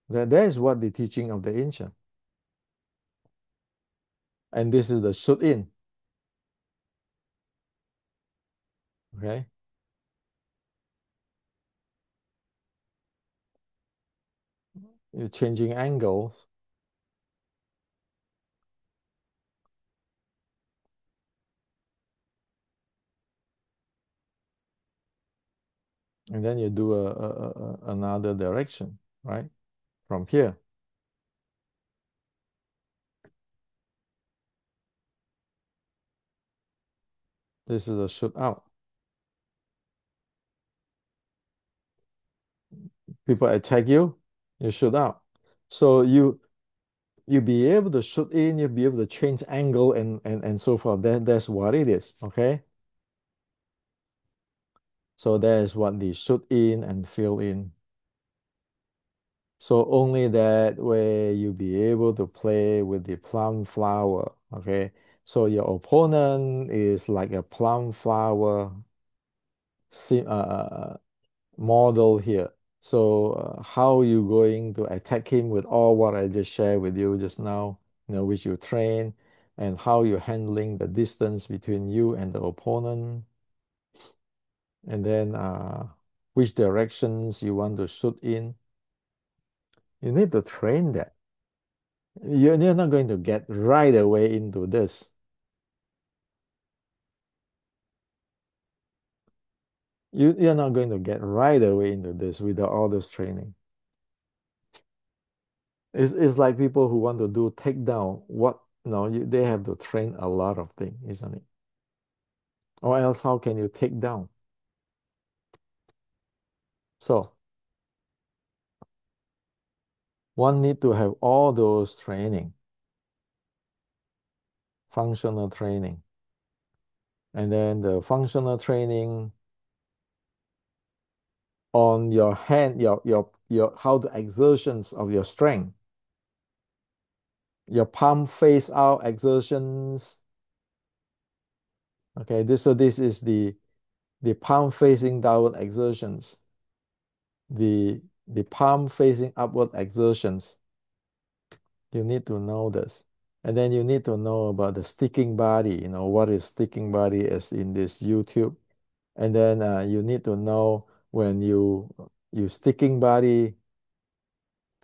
[SPEAKER 1] That is what the teaching of the ancient. And this is the shoot in. Okay. You're changing angles. And then you do another direction, right? From here. This is a shoot out. People attack you, you shoot out. So you be able to shoot in, you be able to change angle and so forth. That's what it is. Okay. So that is what the shoot in and fill in. So only that way you be able to play with the plum flower. Okay. So your opponent is like a plum flower model here. So how you going to attack him with all what I just shared with you just now, which you train, and how you're handling the distance between you and the opponent, and then which directions you want to shoot in. You need to train that. You're not going to get right away into this. You're not going to get right away into this without all this training. It's like people who want to do takedown. They have to train a lot of things, isn't it? Or else how can you take down? So one need to have all those training, functional training. And then the functional training on your hand, your how the exertions of your strength, your palm face out exertions. Okay, this is the palm facing downward exertions, the palm facing upward exertions. You need to know this. And then you need to know about the sticking body, what is sticking body as in this YouTube. And then you need to know when you sticking body,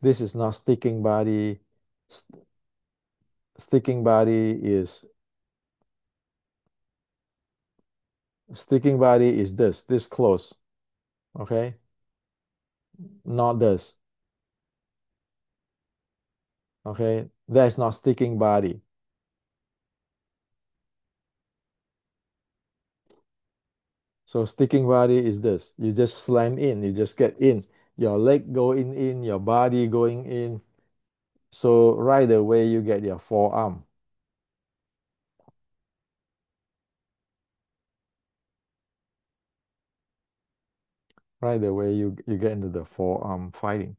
[SPEAKER 1] this is not sticking body. Sticking body is Sticking body is this close, okay? Not this, okay? That's not sticking body. So sticking body is this. You just slam in, you just get in. Your leg going in, your body going in. So right away you get your forearm. Right away you get into the forearm fighting.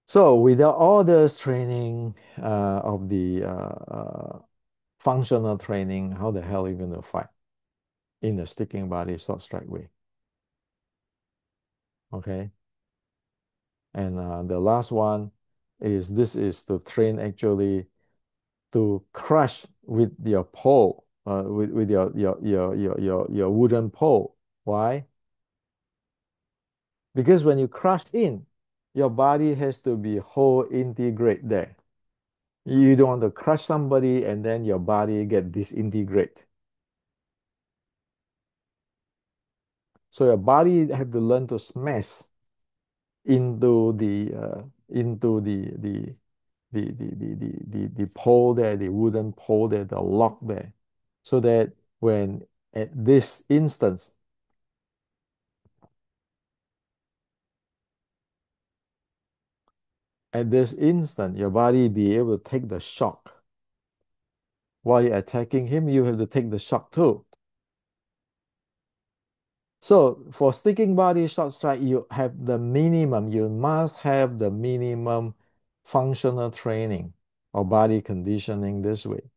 [SPEAKER 1] So without all this training of the functional training, how the hell are you going to fight in the sticking body short strike way? Okay. And the last one is this is to train actually to crush with your pole, with your wooden pole. Why? Because when you crush in, your body has to be whole integrate there. You don't want to crush somebody and then your body get disintegrate. So your body have to learn to smash into the pole there, the wooden pole there, the lock there, so that when at this instance, at this instant, your body be able to take the shock. While you're attacking him, you have to take the shock too. So for sticking body short strike, you have the minimum, you must have the minimum functional training or body conditioning this way,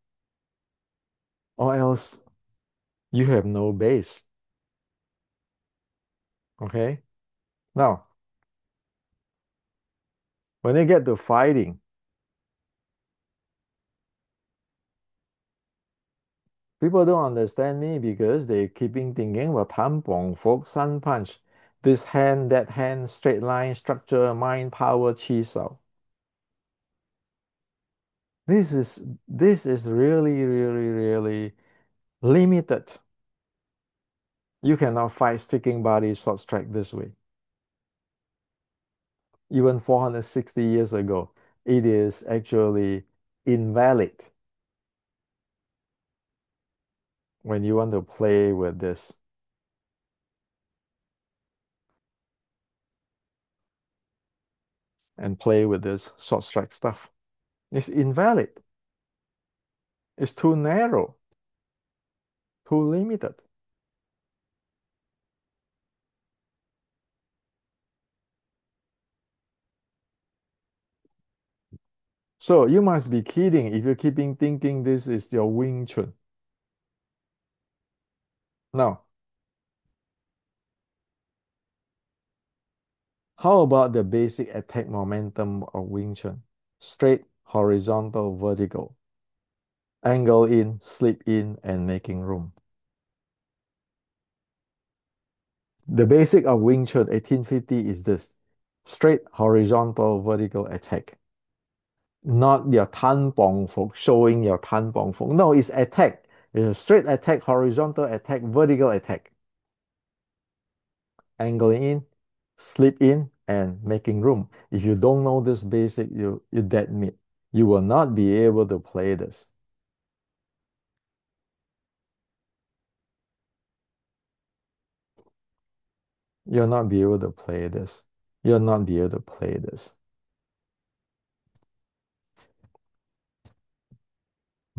[SPEAKER 1] or else you have no base. Okay? Now, when they get to fighting, people don't understand me because they keeping thinking about tan bong folk, sun punch, this hand, that hand, straight line, structure, mind, power, chi sao. This is really, really, really limited. You cannot fight sticking body short strike this way. Even 460 years ago, it is actually invalid when you want to play with this and play with this short strike stuff. It's invalid. It's too narrow, too limited. So you must be kidding if you're keeping thinking this is your Wing Chun. Now, how about the basic attack momentum of Wing Chun? Straight, horizontal, vertical. Angle in, slip in, and making room. The basic of Wing Chun 1850 is this. Straight, horizontal, vertical attack. Not your tan bong folk showing your tan bong folk. No, it's attack. It's a straight attack, horizontal attack, vertical attack. Angling in, slip in, and making room. If you don't know this basic, you dead meat. You will not be able to play this. You'll not be able to play this. You'll not be able to play this.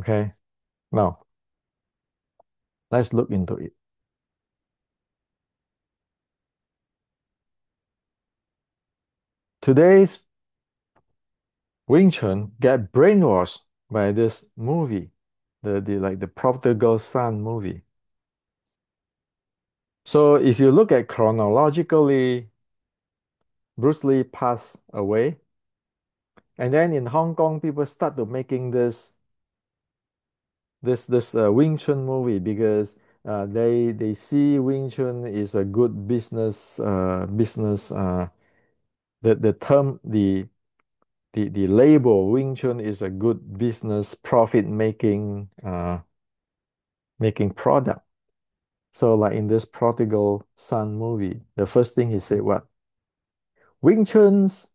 [SPEAKER 1] Okay? Now, let's look into it. Today's Wing Chun get brainwashed by this movie, the prodigal son movie. So if you look at chronologically, Bruce Lee passed away, and then in Hong Kong, people start to making this Wing Chun movie because they see Wing Chun is a good business the term the label Wing Chun is a good business profit making making product. So like in this prodigal son movie, the first thing he said, what? Wing Chuns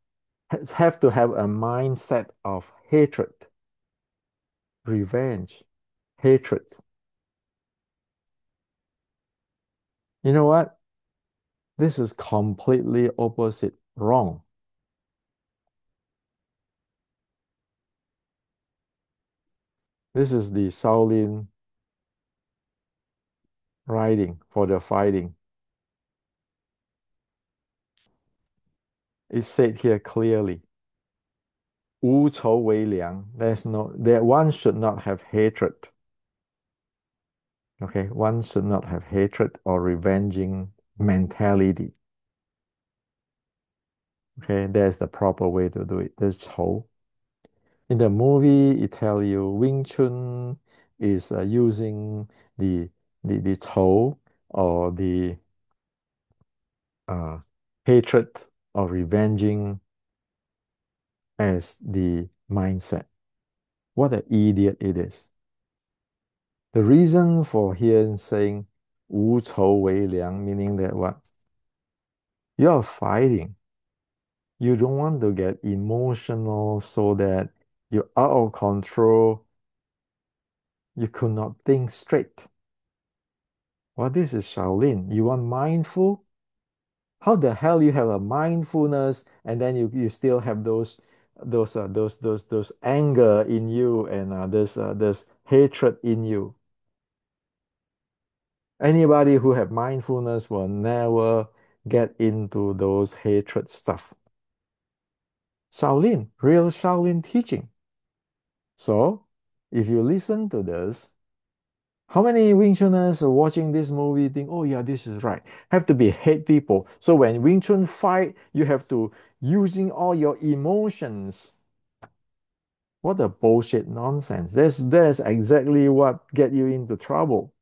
[SPEAKER 1] have to have a mindset of hatred, revenge, hatred. You know what? This is completely opposite, wrong. This is the Shaolin writing for the fighting. It's said here clearly. 无仇为良. There's no that one should not have hatred. Okay, one should not have hatred or revenging mentality. Okay, there's the proper way to do it. There's 仇. In the movie, it tell you Wing Chun is using the the 仇 or the uh, hatred or revenging as the mindset. What an idiot it is. The reason for here saying 无仇为良, meaning that what? You're fighting. You don't want to get emotional so that you're out of control. You could not think straight. Well, this is Shaolin. You want mindful? How the hell you have a mindfulness and then you still have those anger in you and this hatred in you? Anybody who have mindfulness will never get into those hatred stuff. Shaolin, real Shaolin teaching. So, if you listen to this, how many Wing Chuners are watching this movie think, oh yeah, this is right. Have to be hate people. So when Wing Chun fight, you have to using all your emotions. What a bullshit nonsense. That's exactly what get you into trouble.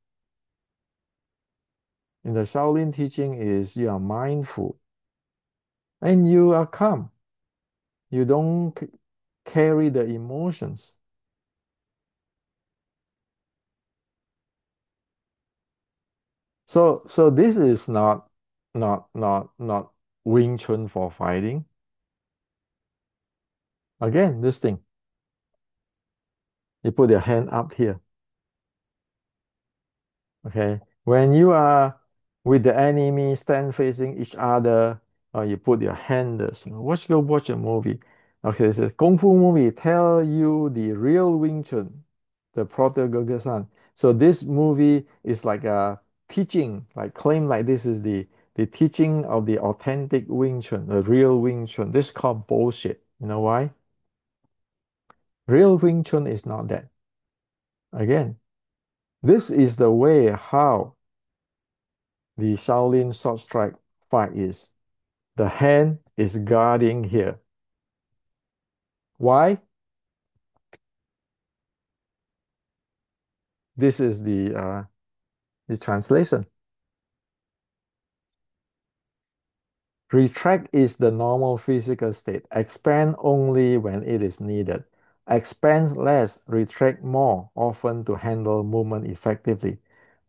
[SPEAKER 1] In the Shaolin teaching is you are mindful and you are calm. You don't carry the emotions. So this is not Wing Chun for fighting. Again, this thing. You put your hand up here. Okay. When you are with the enemy stand facing each other, you put your hand this. Watch a movie. Okay, it's a Kung Fu movie. Tell you the real Wing Chun, the prodigal son. So this movie is like a teaching, like claim like this is the teaching of the authentic Wing Chun, the real Wing Chun. This is called bullshit. You know why? Real Wing Chun is not that. Again, this is the way how the Shaolin sword strike fight is. The hand is guarding here. Why? This is the translation. Retract is the normal physical state. Expand only when it is needed. Expand less, retract more, often to handle movement effectively.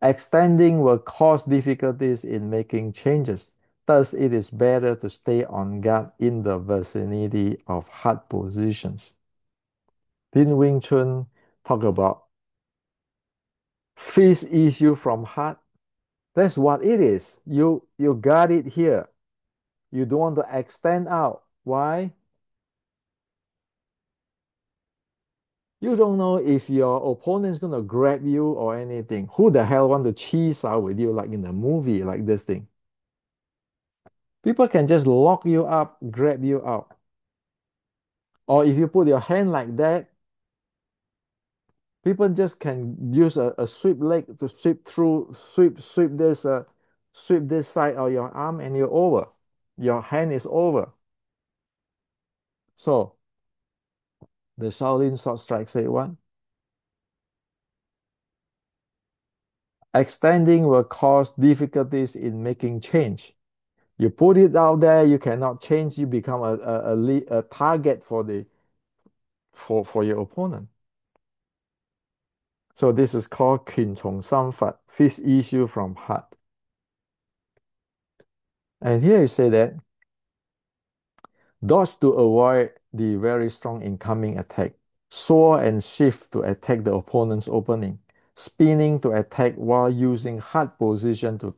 [SPEAKER 1] Extending will cause difficulties in making changes. Thus, it is better to stay on guard in the vicinity of hard positions. Didn't Wing Chun talk about fist issue from heart? That's what it is. You got it here. You don't want to extend out. Why? You don't know if your opponent's gonna grab you or anything. Who the hell want to cheese out with you like in a movie like this thing? People can just lock you up, grab you out. Or if you put your hand like that, people just can use a sweep leg to sweep through, sweep this side of your arm and you're over. Your hand is over. So the Shaolin sword strike say what? Extending will cause difficulties in making change. You put it out there, you cannot change, you become a target for the for your opponent. So this is called 拳从三法, fist issue from heart. And here you say that dodge to avoid the very strong incoming attack, soar and shift to attack the opponent's opening, spinning to attack while using heart position to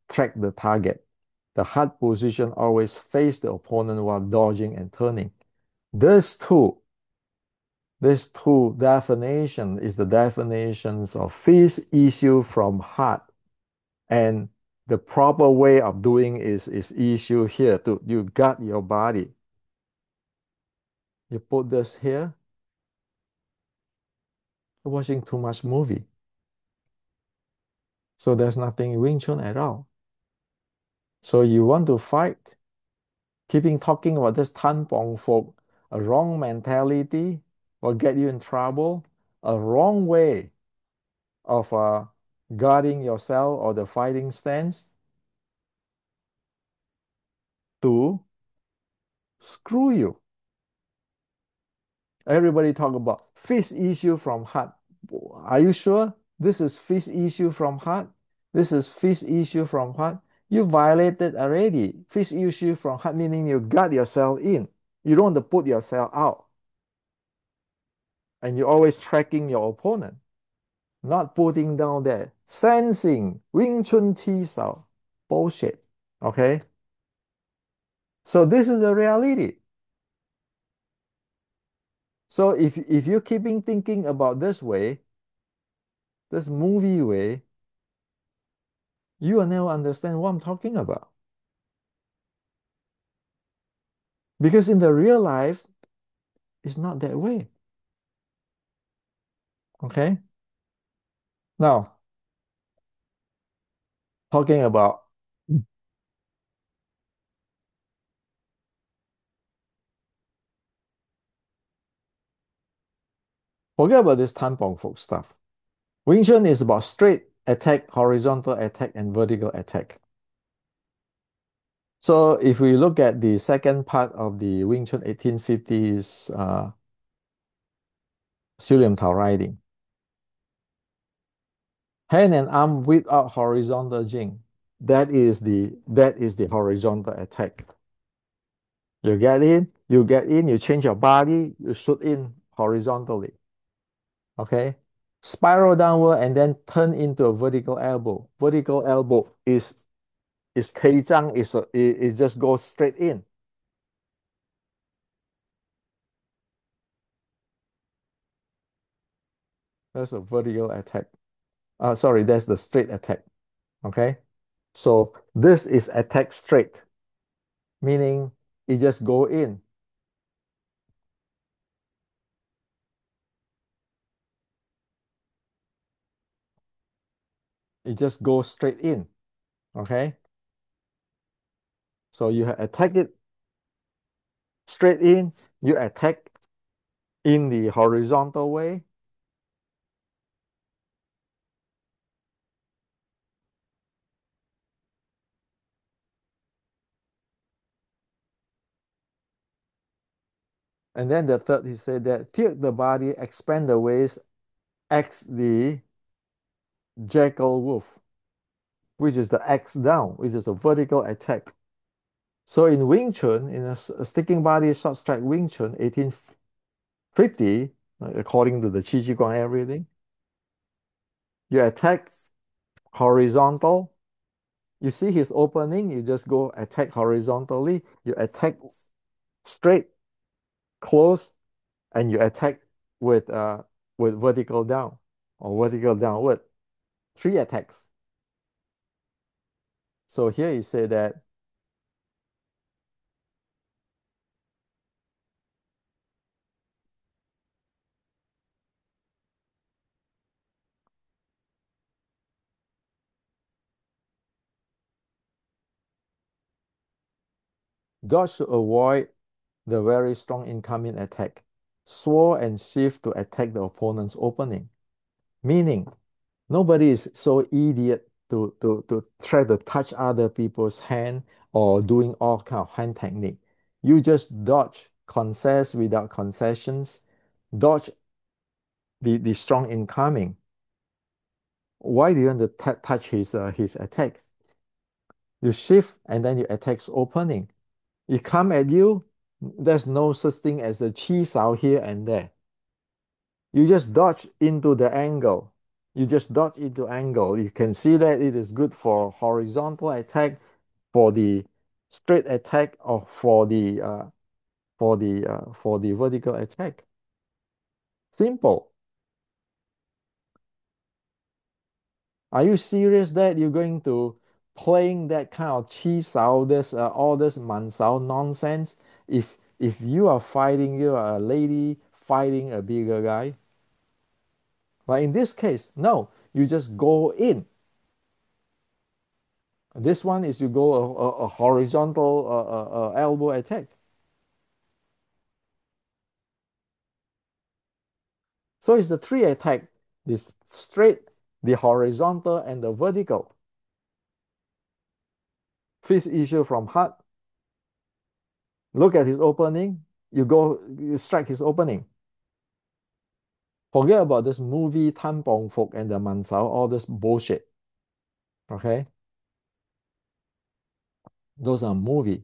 [SPEAKER 1] track the target. The heart position always face the opponent while dodging and turning. These two, these two definition is the definitions of fist issue from heart. And the proper way of doing is issue here. To you got your body. You put this here. You're watching too much movie. So there's nothing Wing Chun at all. So you want to fight, keeping talking about this Tan Bong folk, a wrong mentality will get you in trouble, a wrong way of guarding yourself or the fighting stance to screw you. Everybody talk about fist issue from heart. Are you sure this is fist issue from heart? This is fist issue from heart. You violated already. Fist issue from heart meaning you got yourself in. You don't want to put yourself out. And you're always tracking your opponent, not putting down there. Sensing, Wing Chun Chi Sao. Bullshit. Okay? So this is the reality. So if you're keeping thinking about this way, this movie way, you will never understand what I'm talking about. Because in the real life, it's not that way. Okay? Now, talking about forget about this tampon folk stuff. Wing Chun is about straight attack, horizontal attack, and vertical attack. So if we look at the second part of the Wing Chun 1850s Suliam Tao writing, hand and arm without horizontal jing. That is the horizontal attack. You get in, you change your body, you shoot in horizontally. Okay? Spiral downward and then turn into a vertical elbow. Vertical elbow is keizang, it just goes straight in. That's a vertical attack. Sorry, that's the straight attack. Okay? So this is attack straight, meaning it just go in. It just goes straight in. Okay? So you attack it straight in, you attack in the horizontal way, and then the third, he said that tilt the body, expand the waist, X the jackal wolf, which is the X down, which is a vertical attack. So in Wing Chun, in a sticking body short strike Wing Chun, 1850, according to the Qi Ji Guang everything, you attack horizontal. You see his opening, you just go attack horizontally. You attack straight, close, and you attack with vertical down or vertical downward. Three attacks. So here you say that dodge to avoid the very strong incoming attack. Swore and shift to attack the opponent's opening. Meaning, nobody is so idiot to try to touch other people's hand or doing all kind of hand technique. You just dodge, concess without concessions, dodge the strong incoming. Why do you want to touch his attack? You shift and then your attack's opening. It come at you. There's no such thing as a chi sao here and there. You just dodge into the angle. You just dodge into angle. You can see that it is good for horizontal attack, for the straight attack, or for the vertical attack. Simple. Are you serious that you're going to playing that kind of chi sao, this all this man sao nonsense? If you are fighting, you are a lady fighting a bigger guy. But in this case, no, you just go in. This one is you go a horizontal elbow attack. So it's the three attack: this straight, the horizontal, and the vertical. Fifth issue from heart. Look at his opening. You strike his opening. Forget about this movie Tan Bong Fuk and the Man Sao, all this bullshit. Okay? Those are movie.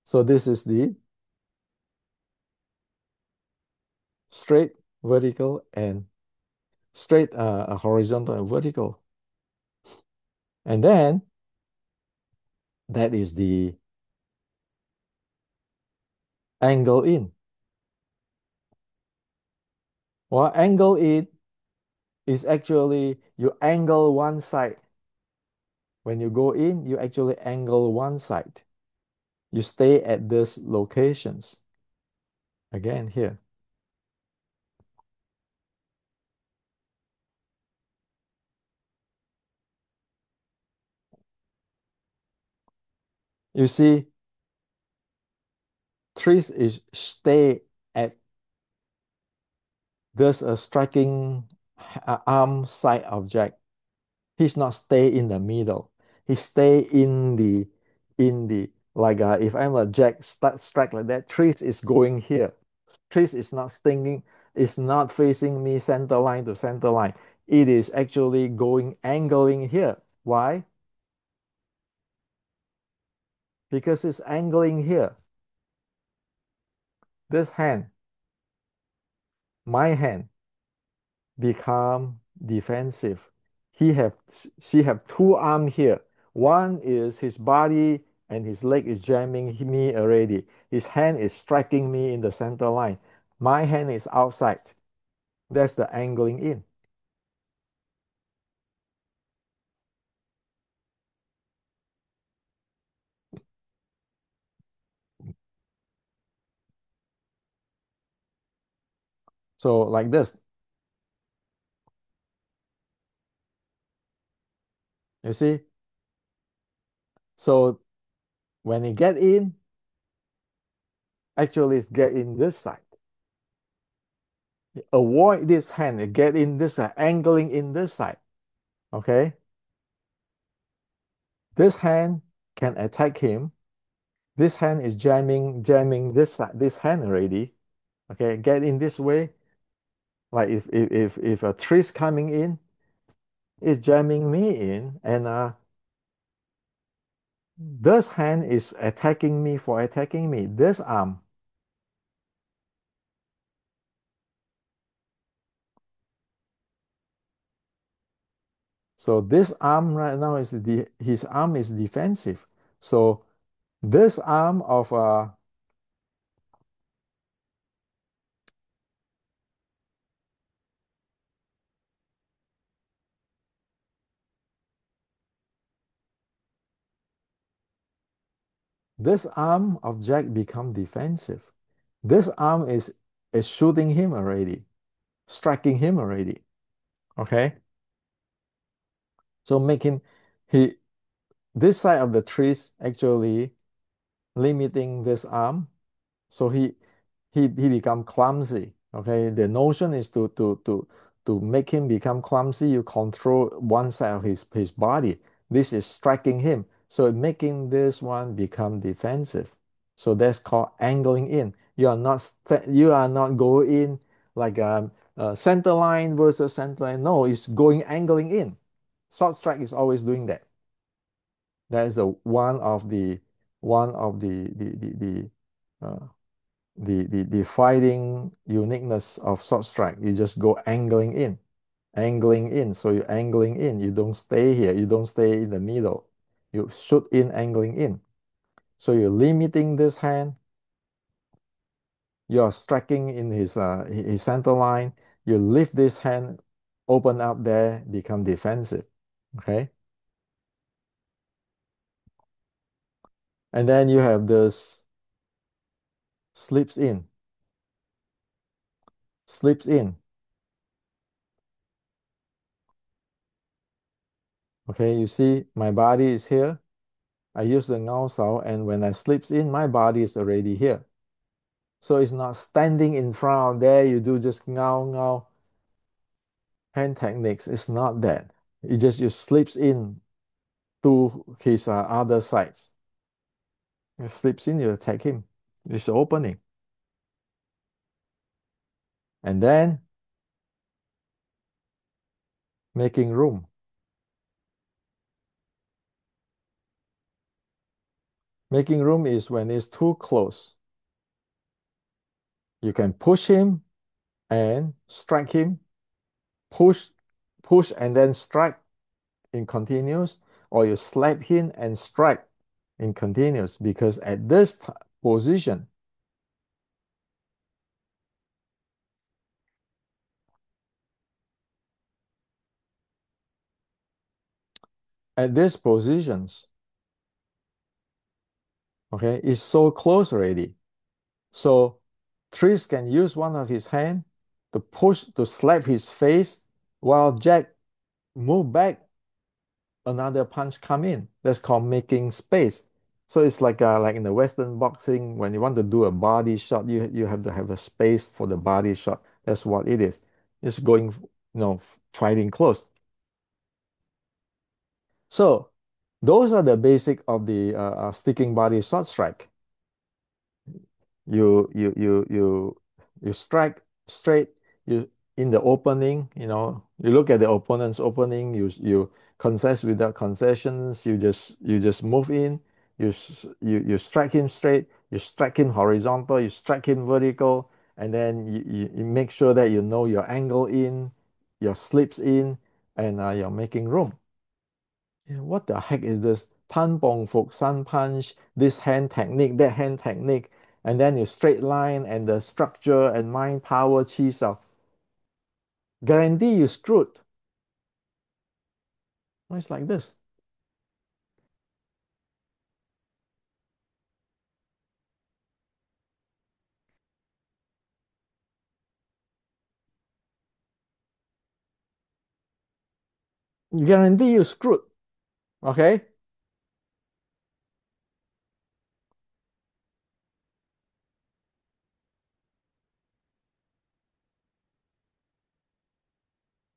[SPEAKER 1] So this is the straight, vertical, and straight, horizontal, and vertical. And then that is the angle in. Well, angle in is actually you angle one side. When you go in, you actually angle one side. You stay at these locations. Again, here. You see, trees is stay at this striking arm side of Jack. He's not stay in the middle. He stay in the like if I'm a Jack strike like that, trees is going here. Trees is not thinking, is not facing me center line to center line. It is actually going angling here. Why? Because it's angling here. This hand, my hand, become defensive. He have she have two arm here. One is his body and his leg is jamming me already. His hand is striking me in the center line. My hand is outside. That's the angling in. So like this, you see? So when it get in, actually it's get in this side. Avoid this hand, it get in this side, angling in this side. Okay? This hand can attack him. This hand is jamming this hand already. Okay, get in this way. Like if a tree's coming in, it's jamming me in, and this hand is attacking me for attacking me. This arm. So this arm right now is his arm is defensive. So this arm of this arm of Jack become defensive. This arm is shooting him already, striking him already. Okay, so make him he this side of the trees actually limiting this arm, so he become clumsy. Okay, the notion is to make him become clumsy. You control one side of his body. This is striking him, so making this one become defensive. So that's called angling in. You are not going in like center line versus center line. No, it's going angling in. Short strike is always doing that. That is the one of uh, the fighting uniqueness of short strike. You just go angling in, angling in. So you're angling in. You don't stay here. You don't stay in the middle. You shoot in, angling in. So you're limiting this hand. You're striking in his center line. You lift this hand, open up there, become defensive. Okay. And then you have this slips in, slips in. Okay, you see my body is here. I use the ngao sao, and when I slips in, my body is already here. So it's not standing in front there. You do just ngao ngao hand techniques. It's not that. It just you slips in to his other sides. You slips in, you attack him. It's the opening. And then making room. Making room is when it's too close. You can push him and strike him, push, push, and then strike in continuous, or you slap him and strike in continuous, because at this position, at these positions, okay, it's so close already. So Tris can use one of his hand to push, to slap his face, while Jack move back, another punch come in. That's called making space. So it's like in the Western boxing, when you want to do a body shot, you have to have a space for the body shot. That's what it is. It's going, fighting close. So those are the basic of the sticking body short strike. You strike straight. You in the opening, you look at the opponent's opening. You concess without concessions. You just move in. You strike him straight. You strike him horizontal. You strike him vertical, and then you make sure that you know your angle in, your slips in, and you're making room. Yeah, what the heck is this? Tan bong fuk sun punch, this hand technique, that hand technique, and then your straight line and the structure and mind power chi stuff. Guarantee you screwed. Well, it's like this. Guarantee you screwed. Okay?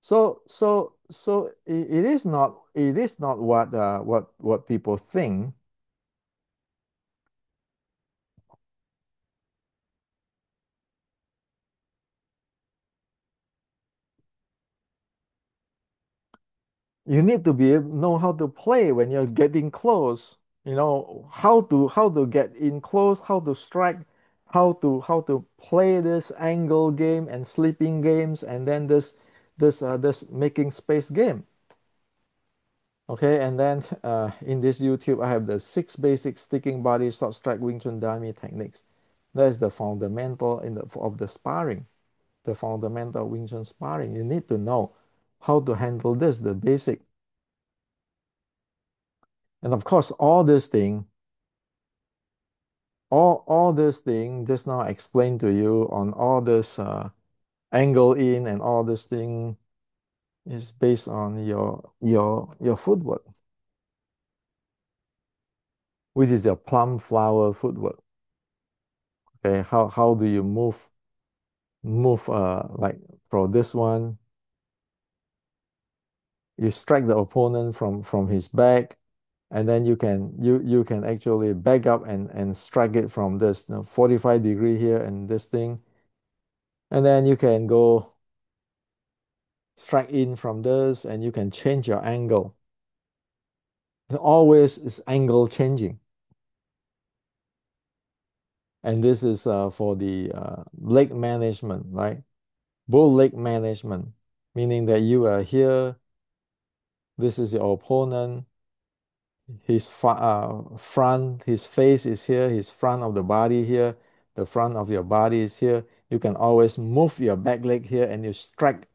[SPEAKER 1] So it is not what people think. You need to know how to play when you're getting close. How to get in close, how to strike, how to play this angle game and sleeping games, and then this making space game. Okay, and then in this YouTube, I have the 6 basic sticking body short strike Wing Chun dummy techniques. That is the fundamental of the sparring, the fundamental Wing Chun sparring. You need to know how to handle this, the basic. And of course, all this thing just now explained to you on all this angle in and all this thing is based on your footwork, which is your plum flower footwork. Okay, how do you move like for this one, you strike the opponent from his back, and then you can actually back up and strike it from this 45 degree here and this thing, and then you can go strike in from this, and you can change your angle. It always is angle changing. And this is for the leg management, right? Bow leg management, meaning that you are here, this is your opponent, his front, his face is here, his front of the body here, the front of your body is here. You can always move your back leg here and you strike,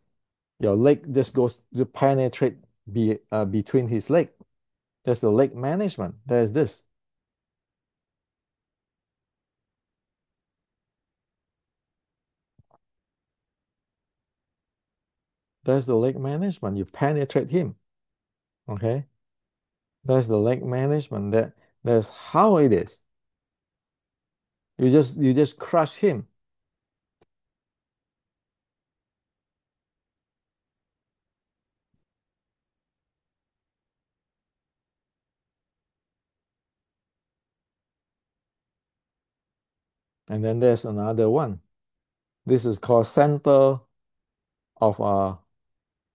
[SPEAKER 1] your leg just goes to penetrate between his leg. That's the leg management. There's this. That's the leg management. You penetrate him. Okay. That's the leg management. That's how it is. You just crush him. And then there's another one. This is called center of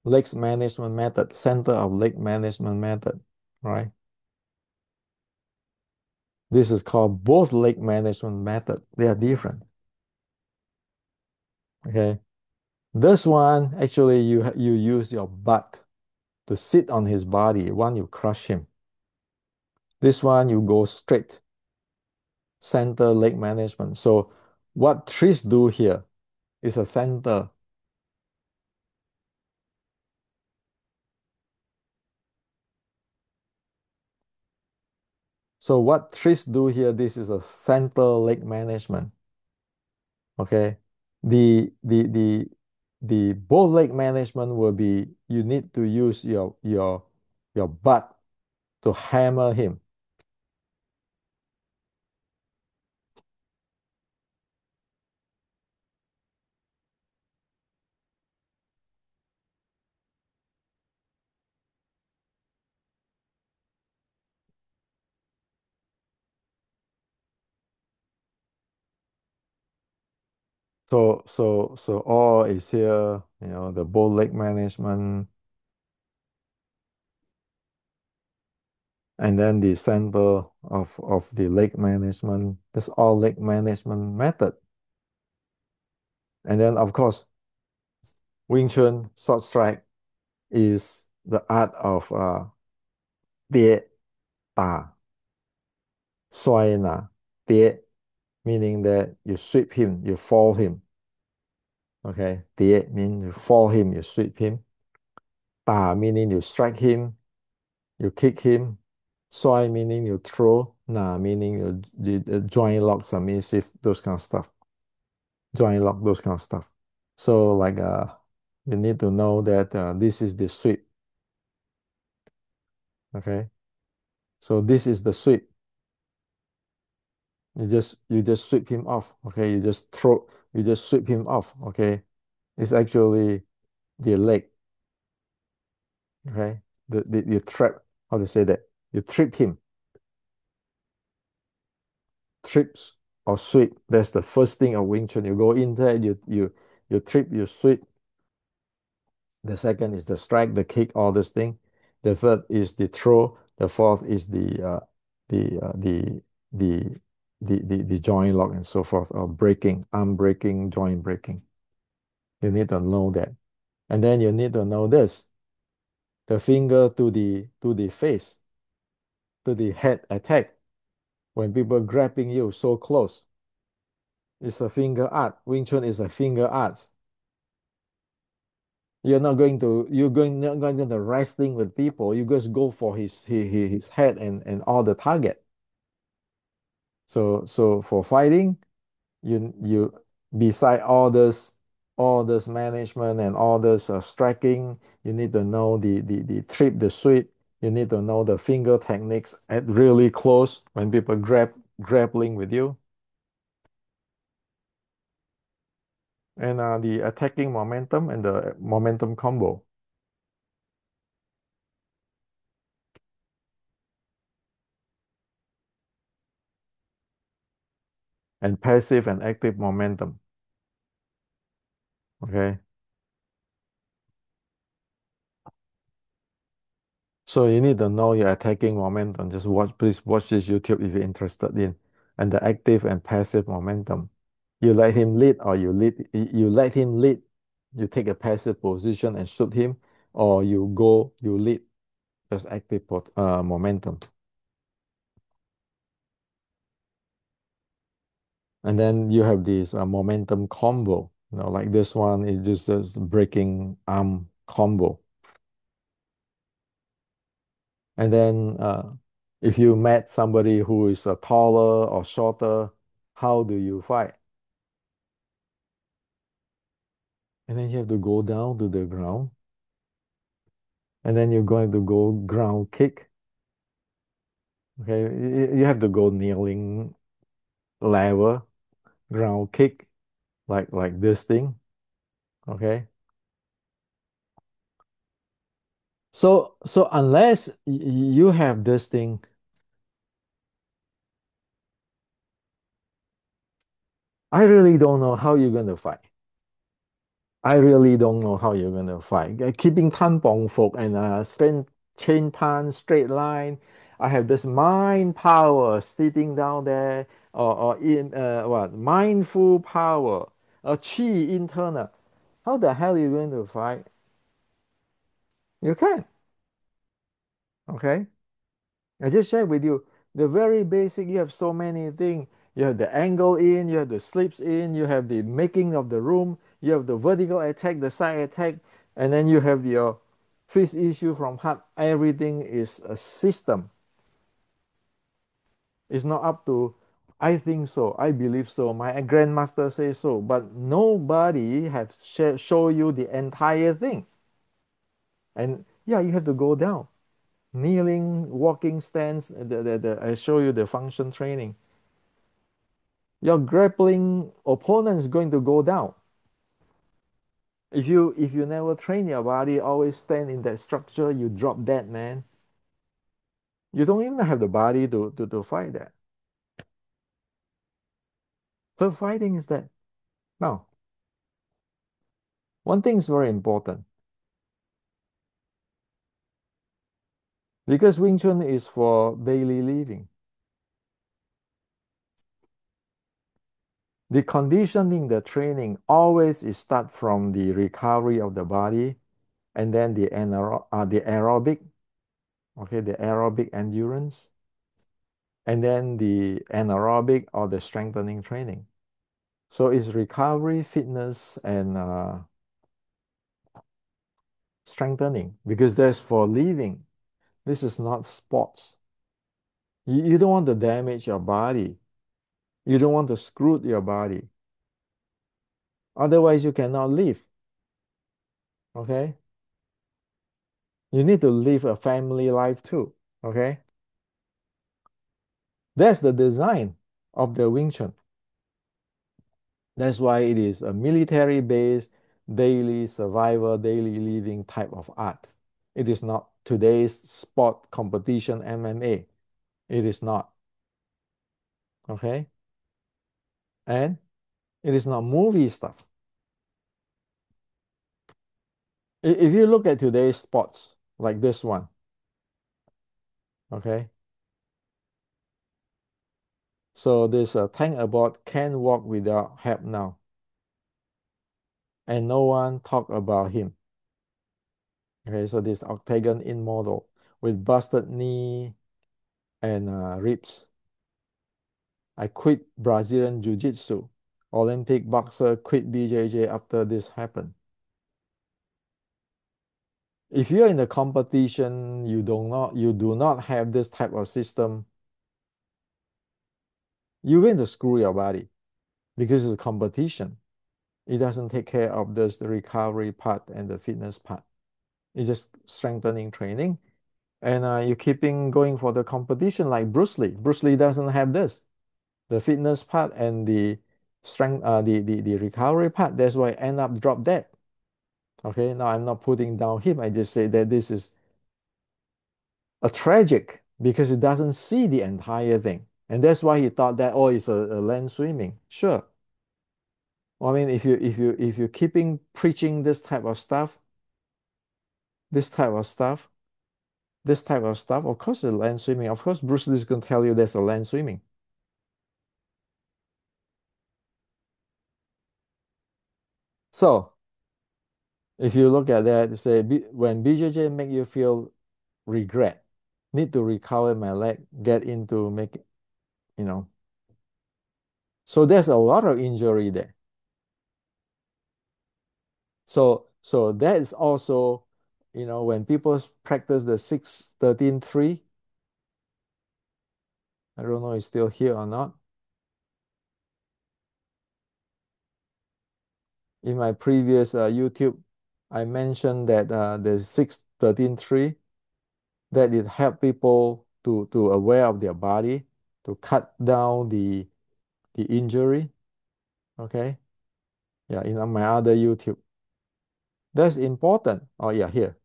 [SPEAKER 1] legs management method. Center of leg management method. Right. This is called both leg management method. They are different. Okay. This one actually you use your butt to sit on his body. One you crush him. This one you go straight. Center leg management. So what trees do here is a center. So what trees do here, this is a center leg management. Okay. The bow leg management will be you need to use your butt to hammer him. So all is here, the bow leg management, and then the center of the leg management. That's all leg management method. And then of course, Wing Chun short strike is the art of tie ta xoay na. Tie meaning that you sweep him, you fall him. Okay, tie means you fall him, you sweep him. Ta meaning you strike him, you kick him. Xoay meaning you throw. Na meaning you joint lock, submissive, those kind of stuff. Joint lock, those kind of stuff. So like you need to know that this is the sweep. Okay, so this is the sweep. You just sweep him off. Okay, you just sweep him off. Okay, it's actually the leg. Okay, you trap. How to say that? You trip him. Trips or sweep. That's the first thing of Wing Chun. You go in there, you trip, you sweep. The second is the strike, the kick, all this thing. The third is the throw. The fourth is the uh, the the the joint lock and so forth, or breaking, arm breaking, joint breaking. You need to know that. And then you need to know this, the finger to the face, to the head attack. When people grabbing you so close, it's a finger art. Wing Chun is a finger art. You're not going to wrestling with people. You just go for his head and all the target. So for fighting, you beside all this management and all this striking, you need to know the trip, the sweep. You need to know the finger techniques at really close when people grappling with you, and the attacking momentum and the momentum combo, and passive and active momentum. Okay. So you need to know your attacking momentum. Just watch, please watch this YouTube if you're interested in. And the active and passive momentum. You let him lead or you let him lead. You take a passive position and shoot him, or you lead, just active momentum. And then you have this momentum combo. Like this one is just a breaking arm combo. And then if you met somebody who is taller or shorter, how do you fight? And then you have to go down to the ground. And then you're going to go ground kick. Okay, you have to go kneeling level, ground kick, like this thing. Okay. So unless you have this thing, I really don't know how you're going to fight. I really don't know how you're going to fight. Keeping tan bong folk and straight chain pan, straight line. I have this mind power sitting down there, or in what mindful power, a chi internal. How the hell are you going to fight? You can't. Okay. I just shared with you the very basic. You have so many things. You have the angle in, you have the slips in, you have the making of the room, you have the vertical attack, the side attack, and then you have your fist issue from heart. Everything is a system. It's not up to, I think so, I believe so, my grandmaster says so, but nobody have show you the entire thing. And yeah, you have to go down. Kneeling, walking stance, I show you the function training. Your grappling opponent is going to go down. If you never train your body, always stand in that structure, you drop dead, man. You don't even have the body to fight that. So fighting is that. Now, one thing is very important because Wing Chun is for daily living. The conditioning, the training always is start from the recovery of the body and then the aerobic, okay, the aerobic endurance, and then the anaerobic or the strengthening training. So it's recovery, fitness, and strengthening because that's for living. This is not sports. You don't want to damage your body. You don't want to screw your body. Otherwise, you cannot live. Okay? You need to live a family life too. Okay? That's the design of the Wing Chun. That's why it is a military-based, daily survival, daily living type of art. It is not today's sport competition MMA. It is not. Okay? And it is not movie stuff. If you look at today's sports, like this one, okay? So this tank aboard can walk without help now, and no one talk about him. Okay, so this octagon in model with busted knee and ribs. I quit Brazilian Jiu-Jitsu. Olympic boxer quit BJJ after this happened. If you're in the competition, you do not have this type of system, you're going to screw your body because it's a competition. It doesn't take care of this the recovery part and the fitness part. It's just strengthening training. And you're keeping going for the competition like Bruce Lee. Bruce Lee doesn't have this, the fitness part and the strength, the recovery part. That's why I end up drop dead. Okay, now I'm not putting down him. I just say that this is a tragic because he doesn't see the entire thing. And that's why he thought that, oh, it's a land swimming. Sure. I mean, if you're keeping preaching this type of stuff, this type of stuff, of course, the land swimming. Of course, Bruce Lee is going to tell you there's a land swimming. So if you look at that, say when BJJ make you feel regret, need to recover my leg, get into make, you know. So there's a lot of injury there. So that is also, when people practice the 6-13-3, I don't know if it's still here or not. In my previous YouTube, I mentioned that the 6-13-3, that it help people to aware of their body, to cut down the injury. Okay. Yeah, in my other YouTube. That's important. Oh yeah, here.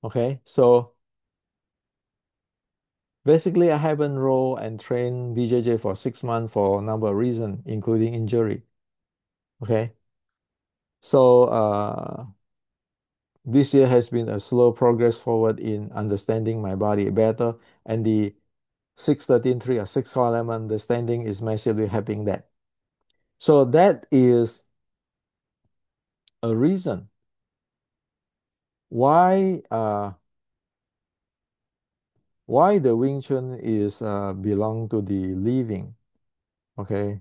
[SPEAKER 1] Okay. So basically I have enrolled and trained BJJ for 6 months for a number of reasons, including injury. Okay. So this year has been a slow progress forward in understanding my body better, and the 6-13-3 or 6 core element understanding is massively helping that. So that is a reason why the Wing Chun is belong to the living. Okay,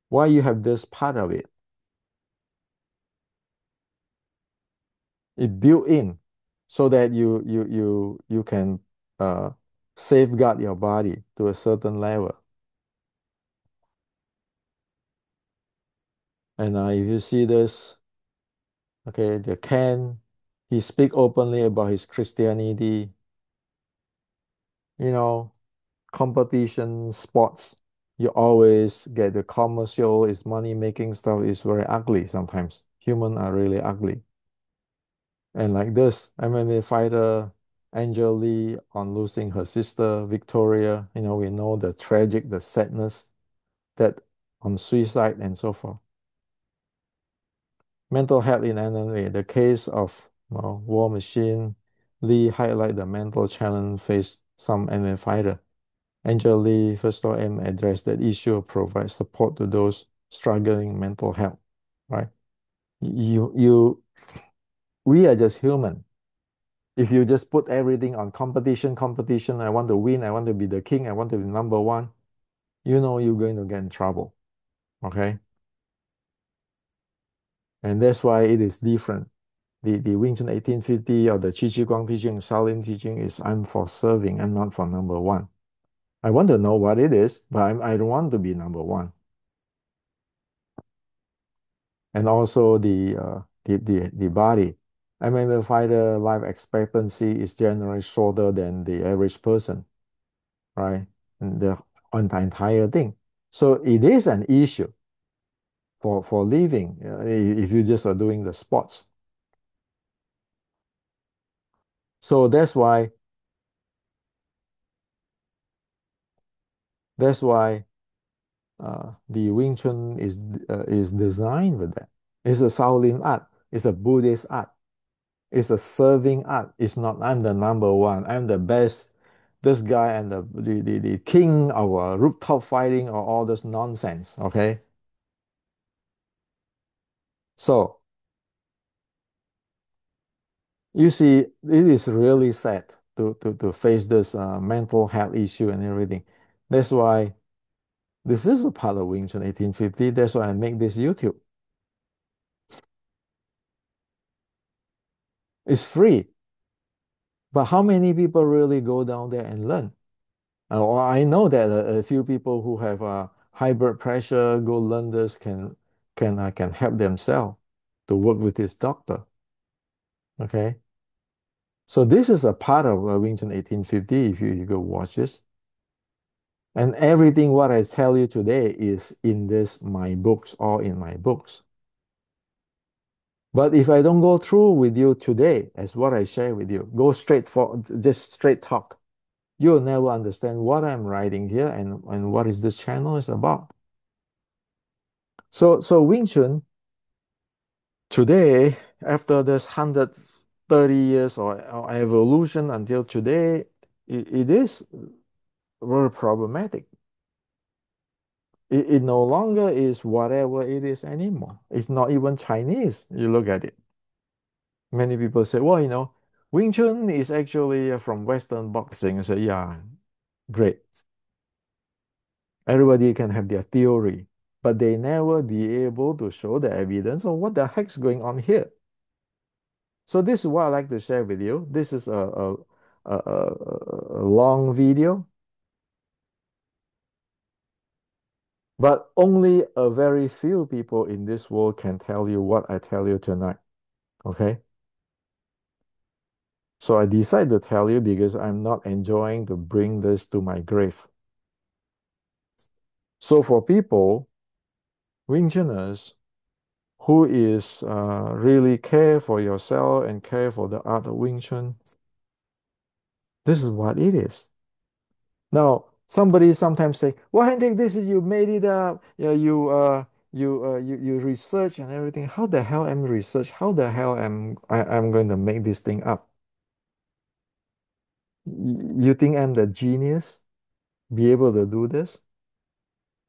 [SPEAKER 1] why you have this part of it? It built in so that you can uh, safeguard your body to a certain level. And if you see this, okay, the Ken, he speak openly about his Christianity, you know, competition sports. You always get the commercial, is money making stuff is very ugly sometimes. Humans are really ugly. And like this, MMA fighter Angel Lee on losing her sister Victoria, we know the tragic, the sadness that on suicide and so forth. Mental health in MMA, the case of War Machine, Lee highlight the mental challenge faced some MMA fighter. Angel Lee first of all address that issue, provide support to those struggling mental health, right? We are just human. If you just put everything on competition, I want to win, I want to be the king, I want to be number one, you're going to get in trouble. Okay. And that's why it is different. The Wing Chun 1850 or the Chi Chi Guang teaching, Shaolin teaching is I'm for serving, I'm not for number one. I want to know what it is, but I don't want to be number one. And also the body. MMA fighter life expectancy is generally shorter than the average person, right? And on the entire thing. So it is an issue for living if you just are doing the sports. So that's why the Wing Chun is designed with that. It's a Shaolin art. It's a Buddhist art. It's a serving art. It's not I'm the number one. I'm the best. This guy and the king of rooftop fighting or all this nonsense. Okay. So you see, it is really sad to face this mental health issue and everything. That's why this is a part of Wing Chun 1850. That's why I make this YouTube. It's free, but how many people really go down there and learn? Or I know that a few people who have high blood pressure go learn this can help themselves to work with this doctor. Okay, so this is a part of Wing Chun 1850. If you go watch this, and everything what I tell you today is in this my books or in my books. But if I don't go through with you today, as what I share with you, go straight for just straight talk, you'll never understand what I'm writing here and what is this channel is about. So Wing Chun today, after this 130 years or evolution until today, it is very problematic. It no longer is whatever it is anymore. It's not even Chinese. You look at it. Many people say, well, Wing Chun is actually from Western boxing. I say, yeah, great. Everybody can have their theory, but they never be able to show the evidence of what the heck's going on here. So this is what I like to share with you. This is a long video, but only a very few people in this world can tell you what I tell you tonight. Okay? So I decide to tell you because I'm not enjoying to bring this to my grave. So for people, Wing Chuners, who is really care for yourself and care for the art of Wing Chun, this is what it is. Now, somebody sometimes say, "Well, Hendrik, this is you made it up. Yeah, you research and everything. How the hell am research? How the hell am going to make this thing up? You think I'm the genius? Be able to do this?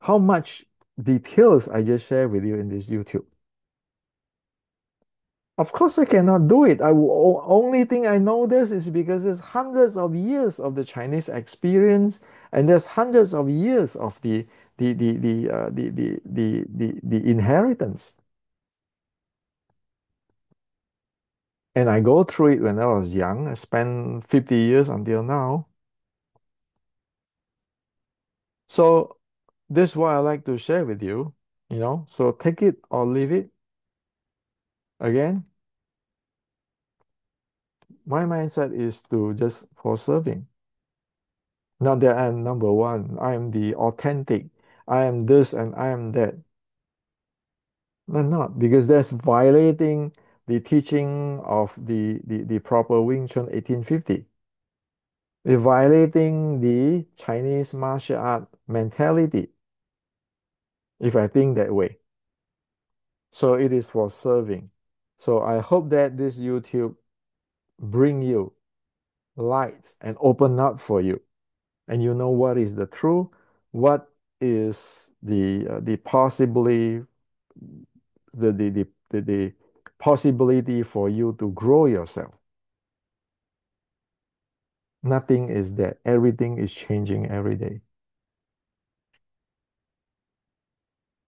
[SPEAKER 1] How much details I just share with you in this YouTube? Of course, I cannot do it. Only thing I know this is because there's hundreds of years of the Chinese experience, and there's hundreds of years of the inheritance. And I go through it when I was young. I spent 50 years until now. So this is what I like to share with you, So take it or leave it. Again, my mindset is to just for serving. Not that I'm number one. I am the authentic. I am this and I am that. No, not because that's violating the teaching of the proper Wing Chun 1850. It's violating the Chinese martial art mentality, if I think that way. So it is for serving. So I hope that this YouTube bring you lights and open up for you. And you know what is the truth, what is the possibly the possibility for you to grow yourself. Nothing is there. Everything is changing every day.